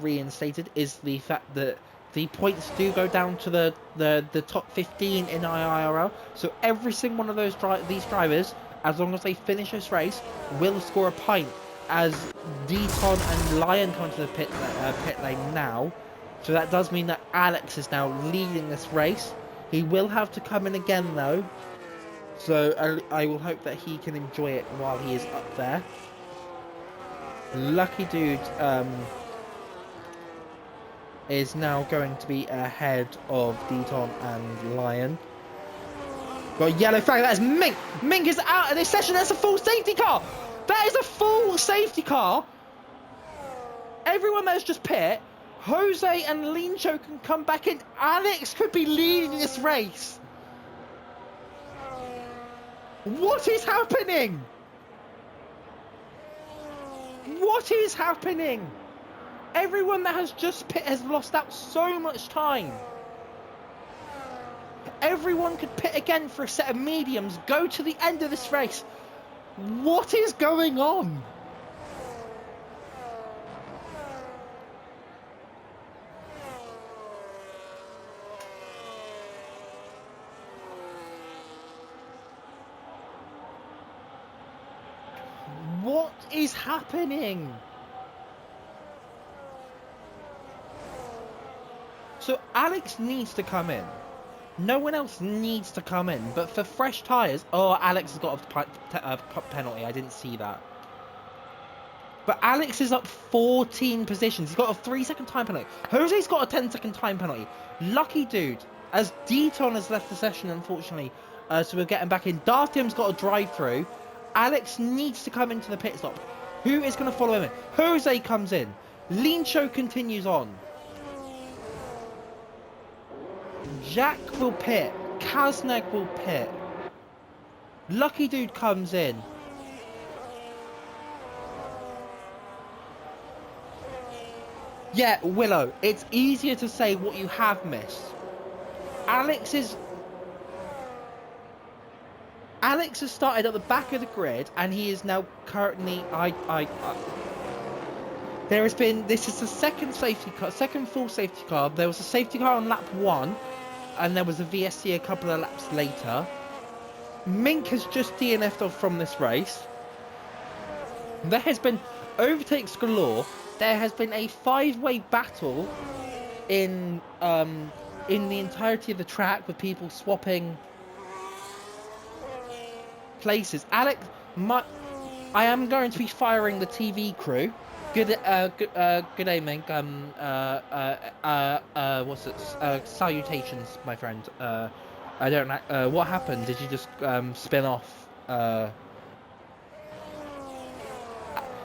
reinstated is the fact that the points do go down to the top 15 in IIRL. So every single one of these drivers, as long as they finish this race, will score a point. As Deton and Lion come to the pit lane now, so that does mean that Alex is now leading this race. He will have to come in again though, so I will hope that he can enjoy it while he is up there. Lucky Dude is now going to be ahead of Deton and Lion. Got a yellow flag. That is Mink. Mink is out of this session. That's a full safety car. That is a full safety car. Everyone that's just pit. Jose and Lean Show can come back in. Alex could be leading this race. What is happening? What is happening? Everyone that has just pit has lost out so much time. Everyone could pit again for a set of mediums, go to the end of this race. What is going on? What is happening? So Alex needs to come in. No one else needs to come in. But for fresh tyres... Oh, Alex has got a penalty. I didn't see that. But Alex is up 14 positions. He's got a 3-second time penalty. Jose's got a 10-second time penalty. Lucky Dude, as Deton has left the session, unfortunately. So we'll get him back in. DarthTims got a drive-through. Alex needs to come into the pit stop. Who is going to follow him in? Jose comes in. Lean Show continues on. Jack will pit. Caznag will pit. Lucky Dude comes in. Yeah, Willow, it's easier to say what you have missed. Alex has started at the back of the grid, and he is now currently... There has been... This is the second full safety car. There was a safety car on lap 1, and there was a VSC a couple of laps later. Mink has just DNF'd off from this race. There has been overtakes galore. There has been a 5-way battle in the entirety of the track, with people swapping places. Alex, I am going to be firing the TV crew. Good day, Mink. What's it? Salutations, my friend. I don't know. What happened? Did you just spin off?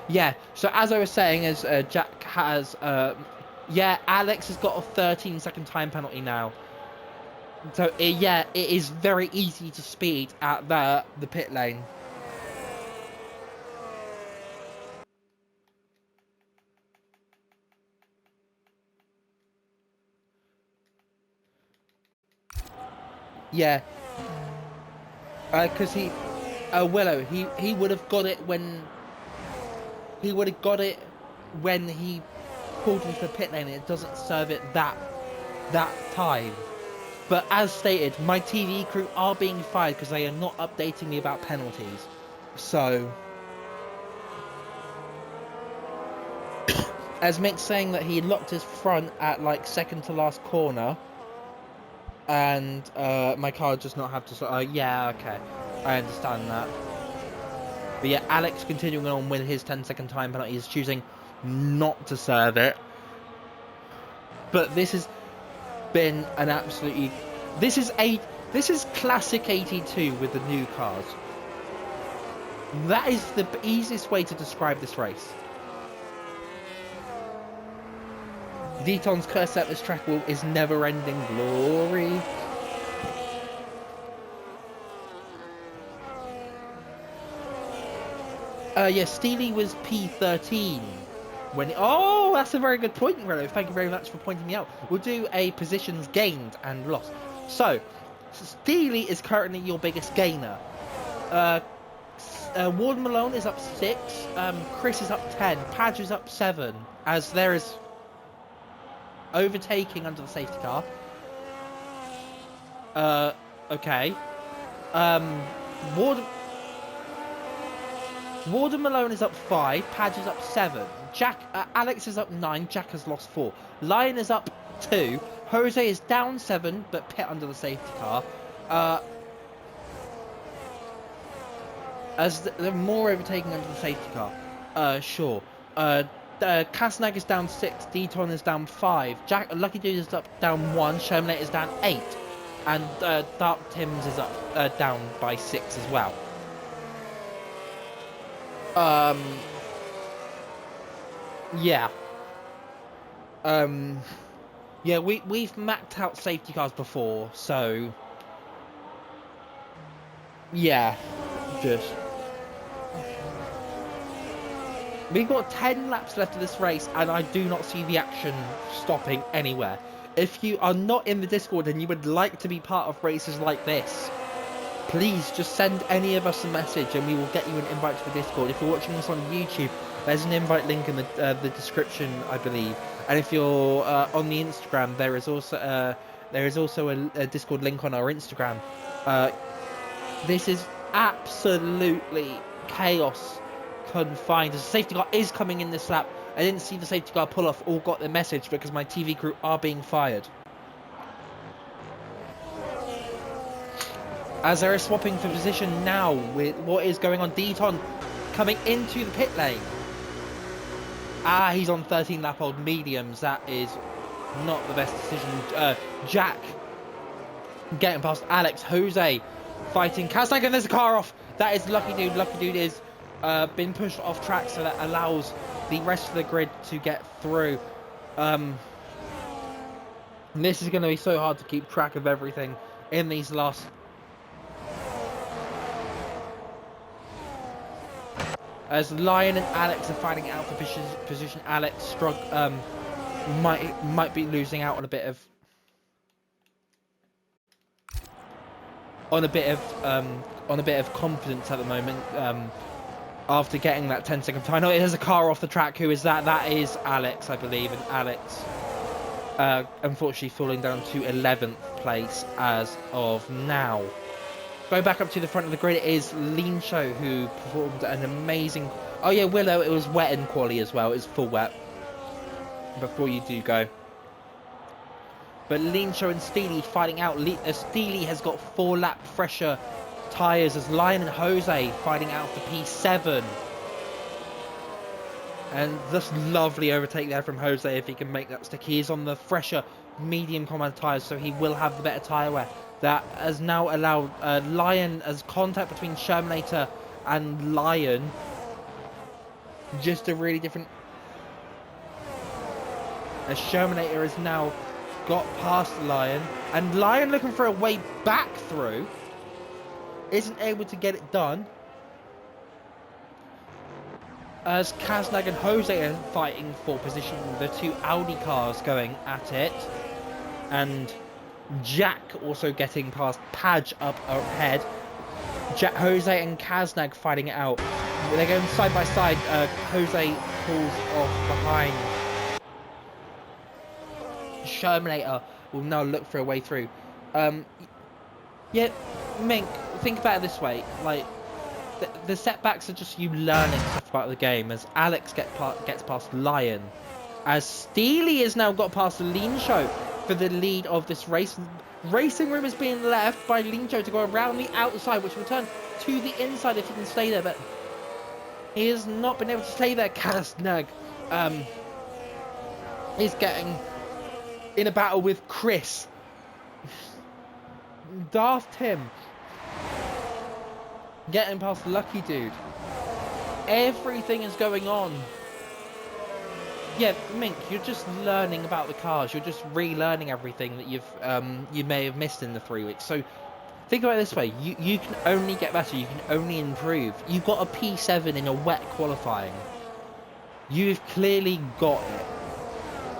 Yeah. So as I was saying, as Jack has, yeah, Alex has got a 13-second time penalty now. So yeah, it is very easy to speed at the pit lane. Yeah. Because Willow, he would have got it when he pulled into the pit lane. And it doesn't serve it that time. But as stated, my TV crew are being fired because they are not updating me about penalties. So, as Mick's saying that he locked his front at like second to last corner, and my car does not have to. Yeah, okay, I understand that. But yeah, Alex continuing on with his 10-second time penalty. He's choosing not to serve it. But this has been an absolutely. This is classic 82 with the new cars. That is the easiest way to describe this race. Deton's curse at this track is never-ending glory. Yeah, Steeley was P13 when. Oh, that's a very good point, Rello. Thank you very much for pointing me out. We'll do a positions gained and lost. So Steeley is currently your biggest gainer. Ward Malone is up 6. Chris is up 10. Padge is up 7. As there is overtaking under the safety car. Okay. Ward Malone is up 5. Padge is up 7. Alex is up 9. Jack has lost 4. Lion is up 2. Jose is down 7, but pit under the safety car. As they're more overtaking under the safety car. Sure. Caznag is down 6. Deton is down 5. Lucky Dude is up down 1. Shermanate is down 8. And DarthTims is up down by 6 as well. Yeah. Yeah, we've mapped out safety cars before, so yeah, just we've got 10 laps left of this race, and I do not see the action stopping anywhere. If you are not in the Discord and you would like to be part of races like this, please just send any of us a message and we will get you an invite to the Discord. If you're watching this on YouTube, there's an invite link in the description, I believe. And if you're on the Instagram, there is also a Discord link on our Instagram. This is absolutely chaos confined. The safety car is coming in this lap. I didn't see the safety car pull off or got the message because my TV crew are being fired. As they're swapping for position now with what is going on. Deton coming into the pit lane. He's on 13 lap old mediums. That is not the best decision. Jack getting past Alex. Jose fighting Caznag, and there's a car off. That is Lucky Dude. Lucky Dude is been pushed off track, so that allows the rest of the grid to get through. This is going to be so hard to keep track of everything in these last. As Lion and Alex are fighting out for position, Alex might be losing out on a bit of confidence at the moment. After getting that 10-second time, there's a car off the track. Who is that? That is Alex, I believe, and Alex unfortunately falling down to 11th place as of now. Going back up to the front of the grid is Lean Show, who performed an amazing. Oh yeah, Willow. It was wet in quali as well. It was full wet. Before you do go, but Lean Show and Steeley fighting out. Steeley has got 4 lap fresher tyres as Lion and Jose fighting out for P7. And just lovely overtake there from Jose if he can make that stick. He is on the fresher medium compound tyres, so he will have the better tyre wear. That has now allowed Lion as contact between Shermanator and Lion. Just a really different... As Shermanator has now got past Lion, and Lion looking for a way back through, isn't able to get it done. As Caznag and Jose are fighting for position, the two Audi cars going at it, and Jack also getting past Padge up ahead. Jose and Caznag fighting it out. They're going side by side. Jose pulls off behind. Shermanator will now look for a way through. Yeah, Mink, think about it this way. Like, the setbacks are just you learning stuff about the game. As Alex gets past Lion, as Steeley has now got past Lean Show for the lead of this race. Racing room is being left by Lean Show to go around the outside, which will turn to the inside if he can stay there, but he has not been able to stay there. Caznag is getting in a battle with Chris. DarthTims getting past Lucky Dude. Everything is going on. Yeah, Mink, you're just learning about the cars. You're just relearning everything that you may have missed in the 3 weeks. So think about it this way. You can only get better. You can only improve. You've got a P7 in a wet qualifying. You've clearly got it.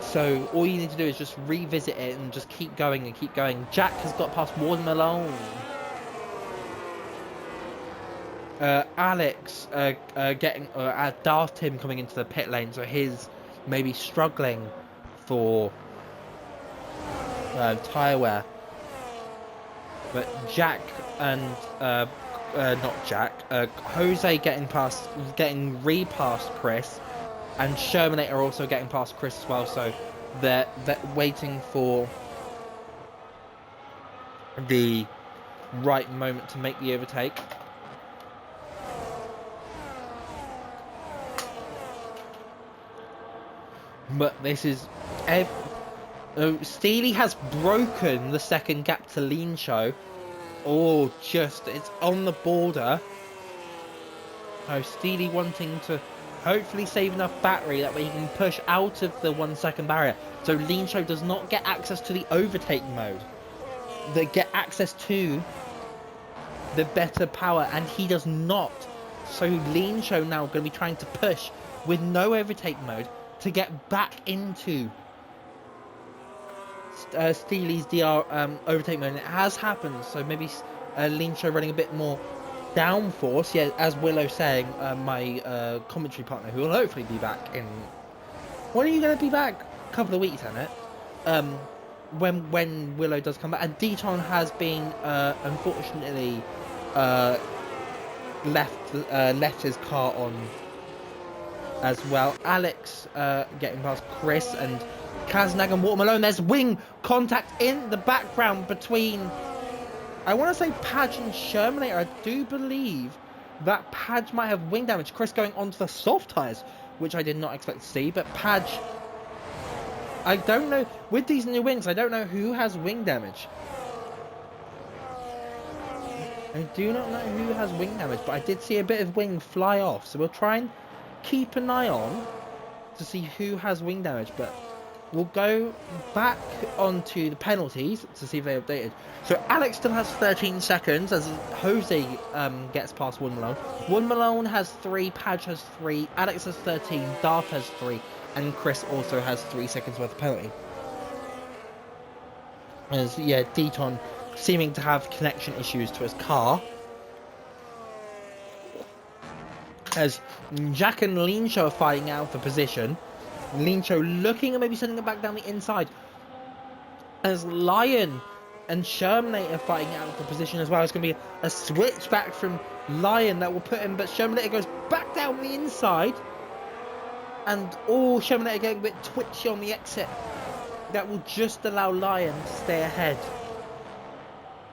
So all you need to do is just revisit it and just keep going and keep going. Jack has got past Warden Malone. Alex getting DarthTims coming into the pit lane, so his maybe struggling for tyre wear. But Jack and not Jack, Jose getting re-past Chris, and Shermanator also getting past Chris as well. So they're waiting for the right moment to make the overtake. But this is... Steeley has broken the second gap to Lean Show. Oh, it's on the border. Oh, Steeley wanting to hopefully save enough battery that way he can push out of the 1 second barrier. So Lean Show does not get access to the overtake mode. They get access to the better power, and he does not. So Lean Show now going to be trying to push with no overtake mode to get back into Steely's DR overtake mode. And it has happened, so maybe Lean Show running a bit more downforce. Yeah, as Willow saying, my commentary partner, who will hopefully be back in... When are you going to be back? A couple of weeks, isn't it? When Willow does come back. And Deton has been, unfortunately, left his car on as well. Alex getting past Chris and Caznag and Water Malone. There's wing contact in the background between, I want to say, Padge and Shermanator. I do believe that Padge might have wing damage. Chris going onto the soft tyres, which I did not expect to see. But Padge, I don't know. With these new wings, I don't know who has wing damage. I do not know who has wing damage, but I did see a bit of wing fly off. So we'll try and keep an eye on to see who has wing damage, but we'll go back onto the penalties to see if they updated. So Alex still has 13 seconds as Jose gets past Warden Malone. Warden Malone has 3, Padge has 3, Alex has 13, Darth has 3, and Chris also has 3 seconds worth of penalty. As yeah, Deton seeming to have connection issues to his car. As Jack and Lean Show are fighting out for position. Lean Show looking at maybe sending it back down the inside. As Lion and Shermanator are fighting out for position as well. It's going to be a switch back from Lion that will put him, but Shermanator goes back down the inside. And Shermanator getting a bit twitchy on the exit. That will just allow Lion to stay ahead.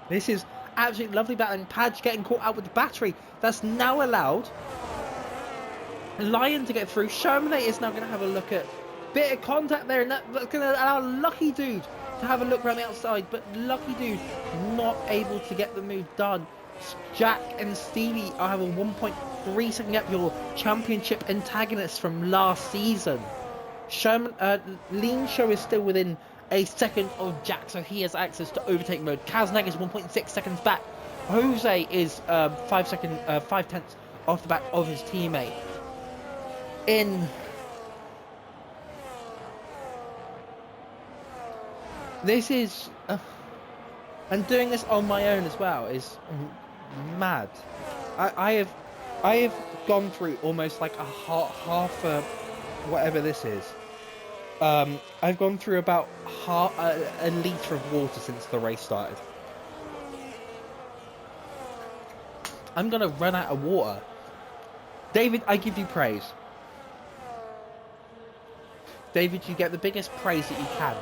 This is absolutely lovely battling. Padge getting caught out with the battery. That's now allowed Lion to get through. Shermanate is now going to have a look at bit of contact there, and that's going to allow Lucky Dude to have a look around the outside, but Lucky Dude not able to get the move done. Jack and Steeley are having a 1.3 second gap, your championship antagonists from last season. Lean Show is still within a second of Jack, so he has access to overtake mode. Caznag is 1.6 seconds back. Jose is 5 tenths off the back of his teammate. This is, and doing this on my own as well is mad. I have gone through almost like a half a whatever this is. I've gone through about a litre of water since the race started. I'm gonna run out of water. David, I give you praise. David, you get the biggest praise that you can.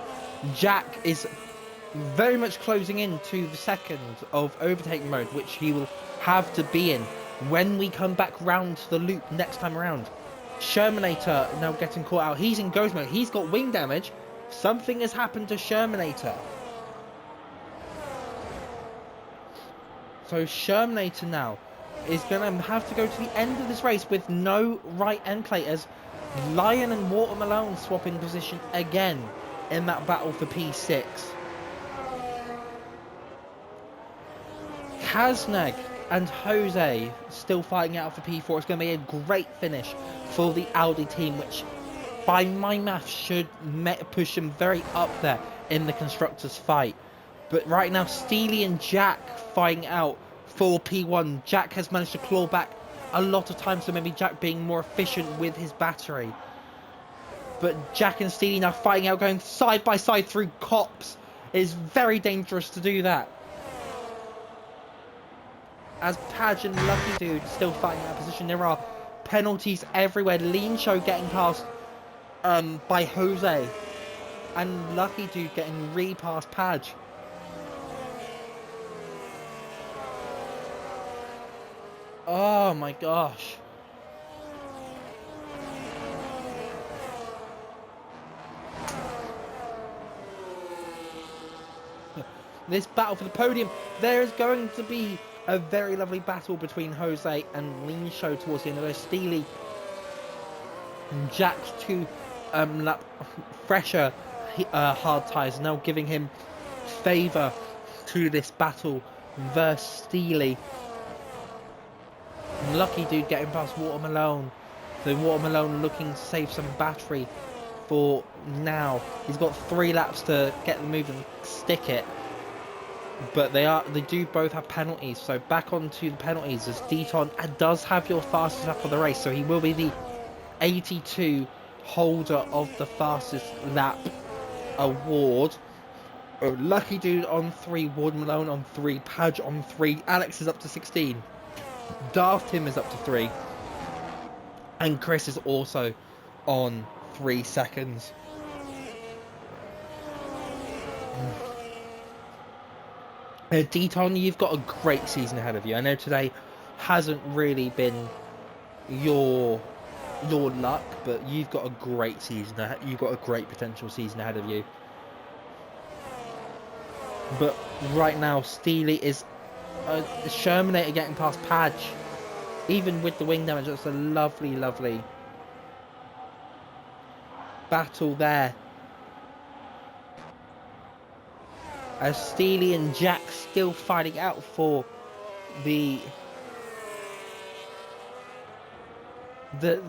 Jack is very much closing in to the second of overtake mode, which he will have to be in when we come back round to the loop next time around. Shermanator now getting caught out. He's in ghost mode. He's got wing damage. Something has happened to Shermanator. So Shermanator now is going to have to go to the end of this race with no right end plate, as Lion and Watermelon swapping position again in that battle for P6. Caznag and Jose still fighting out for P4. It's going to be a great finish for the Audi team, which by my math should push them very up there in the constructors fight. But right now Steeley and Jack fighting out for P1. Jack has managed to claw back a lot of times, so maybe Jack being more efficient with his battery. But Jack and Steeley now fighting out, going side by side through cops. It is very dangerous to do that. As Padge and Lucky Dude still fighting that position, there are penalties everywhere. Lean Show getting passed by Jose, and Lucky Dude getting re-past Padge. Oh my gosh. This battle for the podium, there is going to be a very lovely battle between Jose and Lean Show towards the end of this. Steeley and Jack's two lap fresher hard tyres now giving him favour to this battle versus Steeley. Lucky Dude getting past Watermelon. So Watermelon looking to save some battery for now. He's got 3 laps to get the move and stick it. But they do both have penalties. So back onto the penalties, as Deton does have your fastest lap of the race. So he will be the 82 holder of the fastest lap award. Oh, Lucky Dude on 3, Watermelon on 3, Padge on 3, Alex is up to 16. DarthTims is up to 3, and Chris is also on 3 seconds. Deton, you've got a great season ahead of you. I know today hasn't really been your luck, but you've got a great season. You've got a great potential season ahead of you. But right now, Steeley is Shermanator getting past Padge. Even with the wing damage, that's a lovely, lovely battle there. As Steeley and Jack still fighting out for the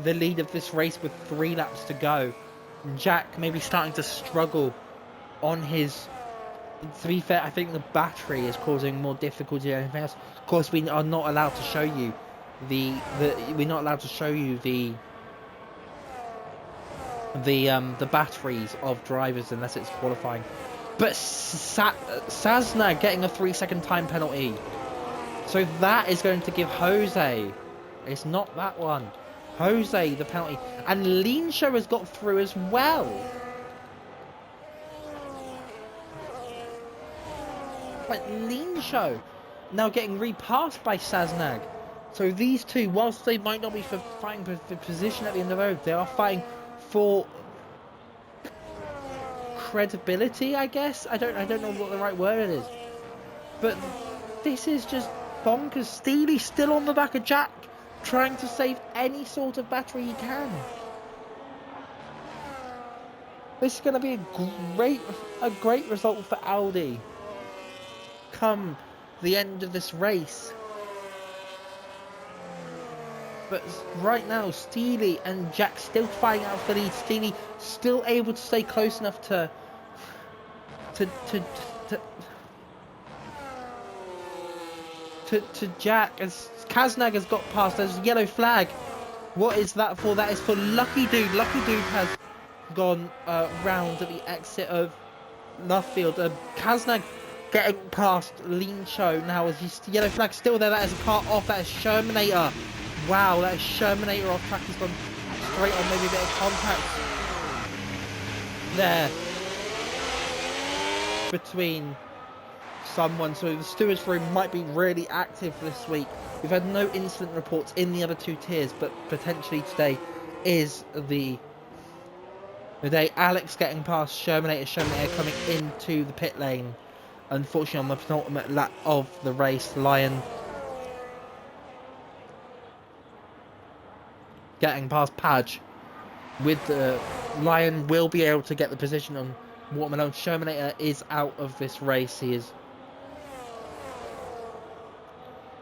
lead of this race with 3 laps to go. Jack maybe starting to struggle on his. To be fair, I think the battery is causing more difficulty than anything else. Of course, we are not allowed to show you the batteries of drivers unless it's qualifying. But Caznag getting a 3-second time penalty, so that is going to give Jose. It's not that one. Jose the penalty, and Lean Show has got through as well. But Lean Show now getting repassed by Caznag. So these two, whilst they might not be fighting for position at the end of the road, they are fighting for credibility, I guess. I don't know what the right word is. But this is just bonkers. Steeley still on the back of Jack, trying to save any sort of battery he can. This is going to be a great result for Audi come the end of this race. But right now, Steeley and Jack still fighting out for the lead. Steeley still able to stay close enough to Jack, as Caznag has got past. There's a yellow flag. What is that for? That is for Lucky Dude. Lucky Dude has gone round at the exit of Luffield. Caznag getting past Lean Show now. As his yellow flag still there. That is a car off. That is Shermanator. Wow, that is Shermanator off track. He's gone straight on, maybe a bit of contact there between someone. So the stewards room might be really active this week. We've had no incident reports in the other two tiers, but potentially today is the day. Alex getting past Shermanator coming into the pit lane. Unfortunately, on the penultimate lap of the race, Lion getting past Padge. With the Lion will be able to get the position on Watermelon. Shermanator is out of this race. He is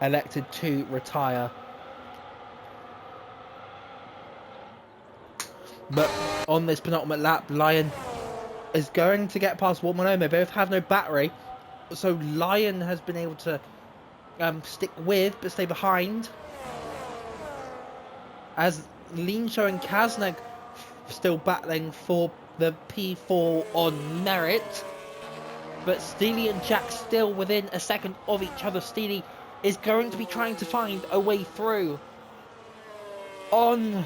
elected to retire. But on this penultimate lap, Lion is going to get past Watermelon. They both have no battery, so Lion has been able to stick with but stay behind, as Lean Show and Caznag still battling for the P4 on merit. But Steeley and Jack still within a second of each other. Steeley is going to be trying to find a way through on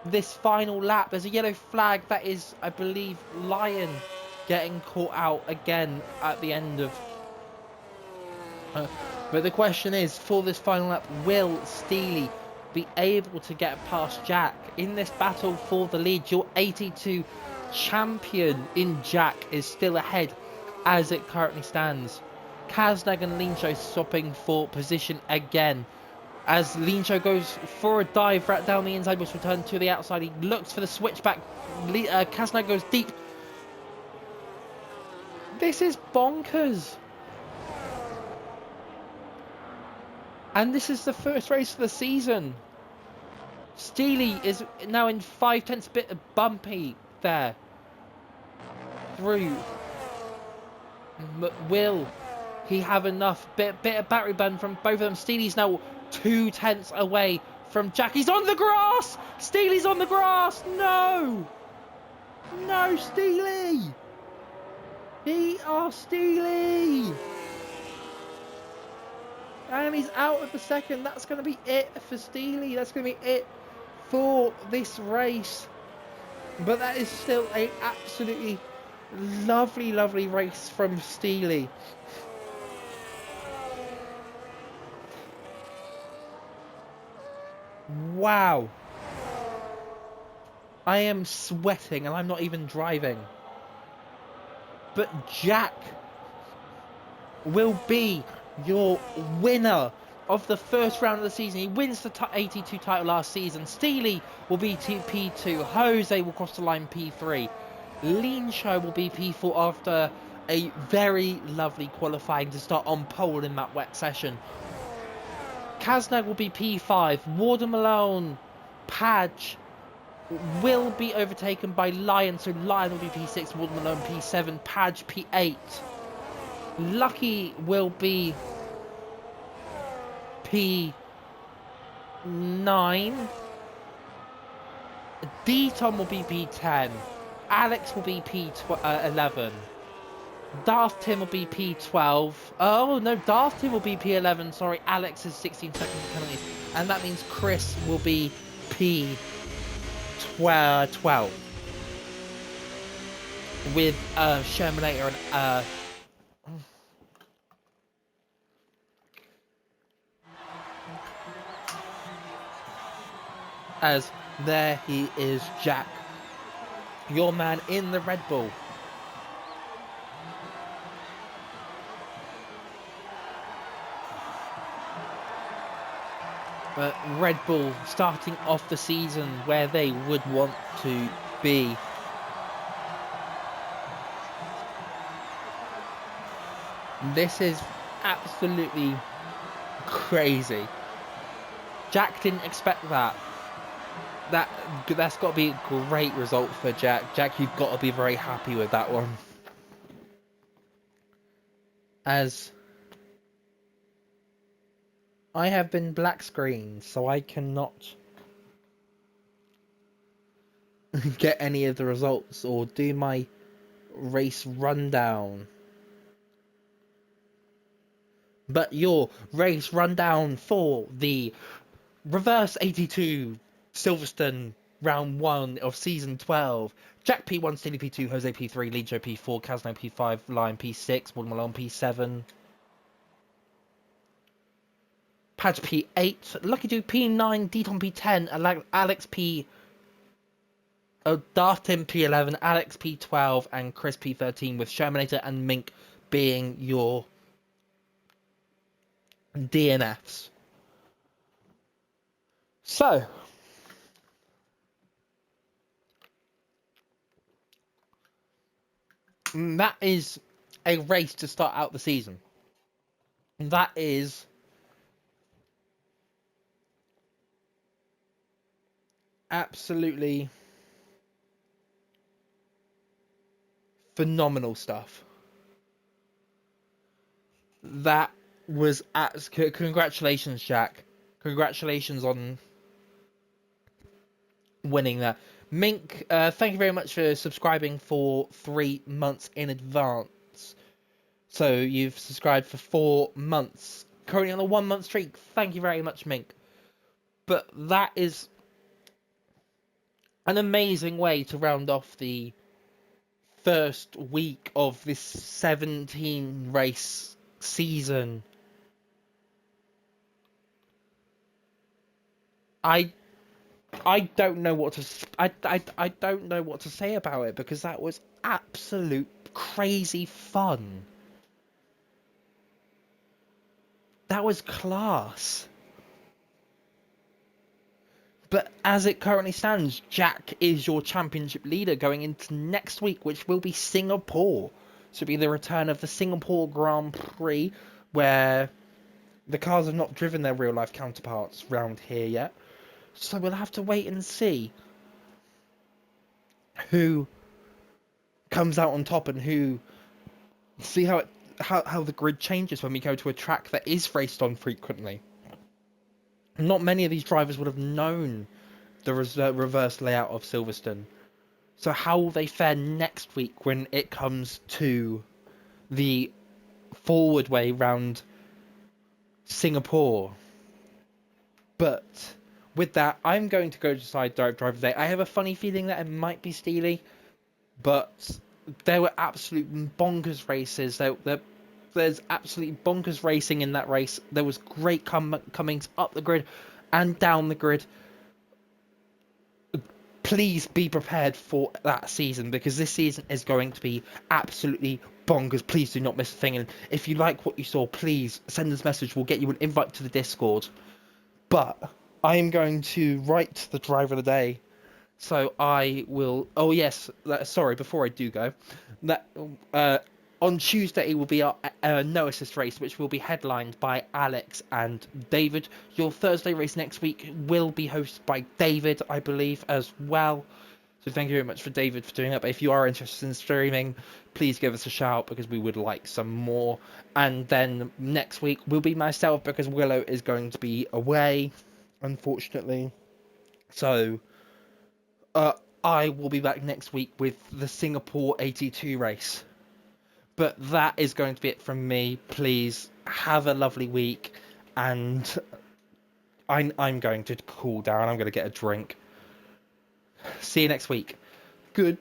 this final lap. There's a yellow flag. That is, I believe, Lion getting caught out again at the end of... but the question is, for this final lap, will Steeley be able to get past Jack in this battle for the lead? Your 82 champion in Jack is still ahead as it currently stands. Caznag and Lean Show swapping for position again, as Lean Show goes for a dive right down the inside, which will turn to the outside. He looks for the switchback. Caznag goes deep. This is bonkers. And this is the first race of the season. Steeley is now in 5/10, bit of bumpy there through. Will he have enough? Bit of battery burn from both of them. Steeley's now 2/10 away from Jack. He's on the grass. Steeley's on the grass. No, no, Steeley. Steeley. And he's out of the second. That's going to be it for Steeley. That's going to be it for this race. But that is still a absolutely lovely, lovely race from Steeley. Wow. I am sweating and I'm not even driving. But Jack will be your winner of the first round of the season. He wins the 82 title last season. Steeley will be P2. Jose will cross the line P3. Lean Show will be P4 after a very lovely qualifying to start on pole in that wet session. Caznag will be P5. Watermelon, Padge will be overtaken by Lion. So Lion will be P6, Watermelon P7, Padge P8. Lucky will be P9. D-Tom will be P10. Alex will be P11. DarthTim will be P12. Oh no, DarthTim will be P11. Sorry, Alex is 16 seconds penalties. And that means Chris will be P12. With Shermanator and as there he is, Jack, your man in the Red Bull. But Red Bull starting off the season where they would want to be. This is absolutely crazy. Jack didn't expect that. That's got to be a great result for Jack. Jack, you've got to be very happy with that one. As I have been black screened, so I cannot get any of the results or do my race rundown. But your race rundown for the Reverse 82 Silverstone Round 1 of Season 12. Jack P1, Steeley P2, Jose P3, Lejo P4, Caznag P5, Lion P6, Wood Malone P7, Padge P8, Lucky Dude P9, Deton P10, Alex P... DarthTims P11, Alex P12, and Chris P13, with Shermanator and Mink being your DNFs. So, that is a race to start out the season. That is absolutely phenomenal stuff. That was congratulations, Jack. Congratulations on winning that. Mink, thank you very much for subscribing for 3 months in advance. So you've subscribed for 4 months. Currently on a 1 month streak. Thank you very much, Mink. But that is an amazing way to round off the first week of this 17 race season. I don't know what to I don't know what to say about it, because that was absolute crazy fun. That was class. But as it currently stands, Jack is your championship leader going into next week, which will be Singapore. So it'll be the return of the Singapore Grand Prix, where the cars have not driven their real life counterparts round here yet. So we'll have to wait and see who comes out on top and who... See how the grid changes when we go to a track that is raced on frequently. Not many of these drivers would have known the reverse layout of Silverstone. So how will they fare next week when it comes to the forward way round Singapore? But with that, I'm going to go decide driver today. I have a funny feeling that it might be Steeley, but there were absolute bonkers races. There's absolutely bonkers racing in that race. There was great comings up the grid and down the grid. Please be prepared for that season, because this season is going to be absolutely bonkers. Please do not miss a thing. And if you like what you saw, please send us a message. We'll get you an invite to the Discord. But I am going to write the driver of the day. So I will... Oh, yes. Sorry, before I do go. On Tuesday, it will be our no assist race, which will be headlined by Alex and David. Your Thursday race next week will be hosted by David, I believe, as well. So thank you very much for David for doing that. But if you are interested in streaming, please give us a shout, because we would like some more. And then next week will be myself, because Willow is going to be away, unfortunately. So I will be back next week with the Singapore 82 race. But that is going to be it from me. Please have a lovely week, and I'm going to cool down. I'm going to get a drink. See you next week. Good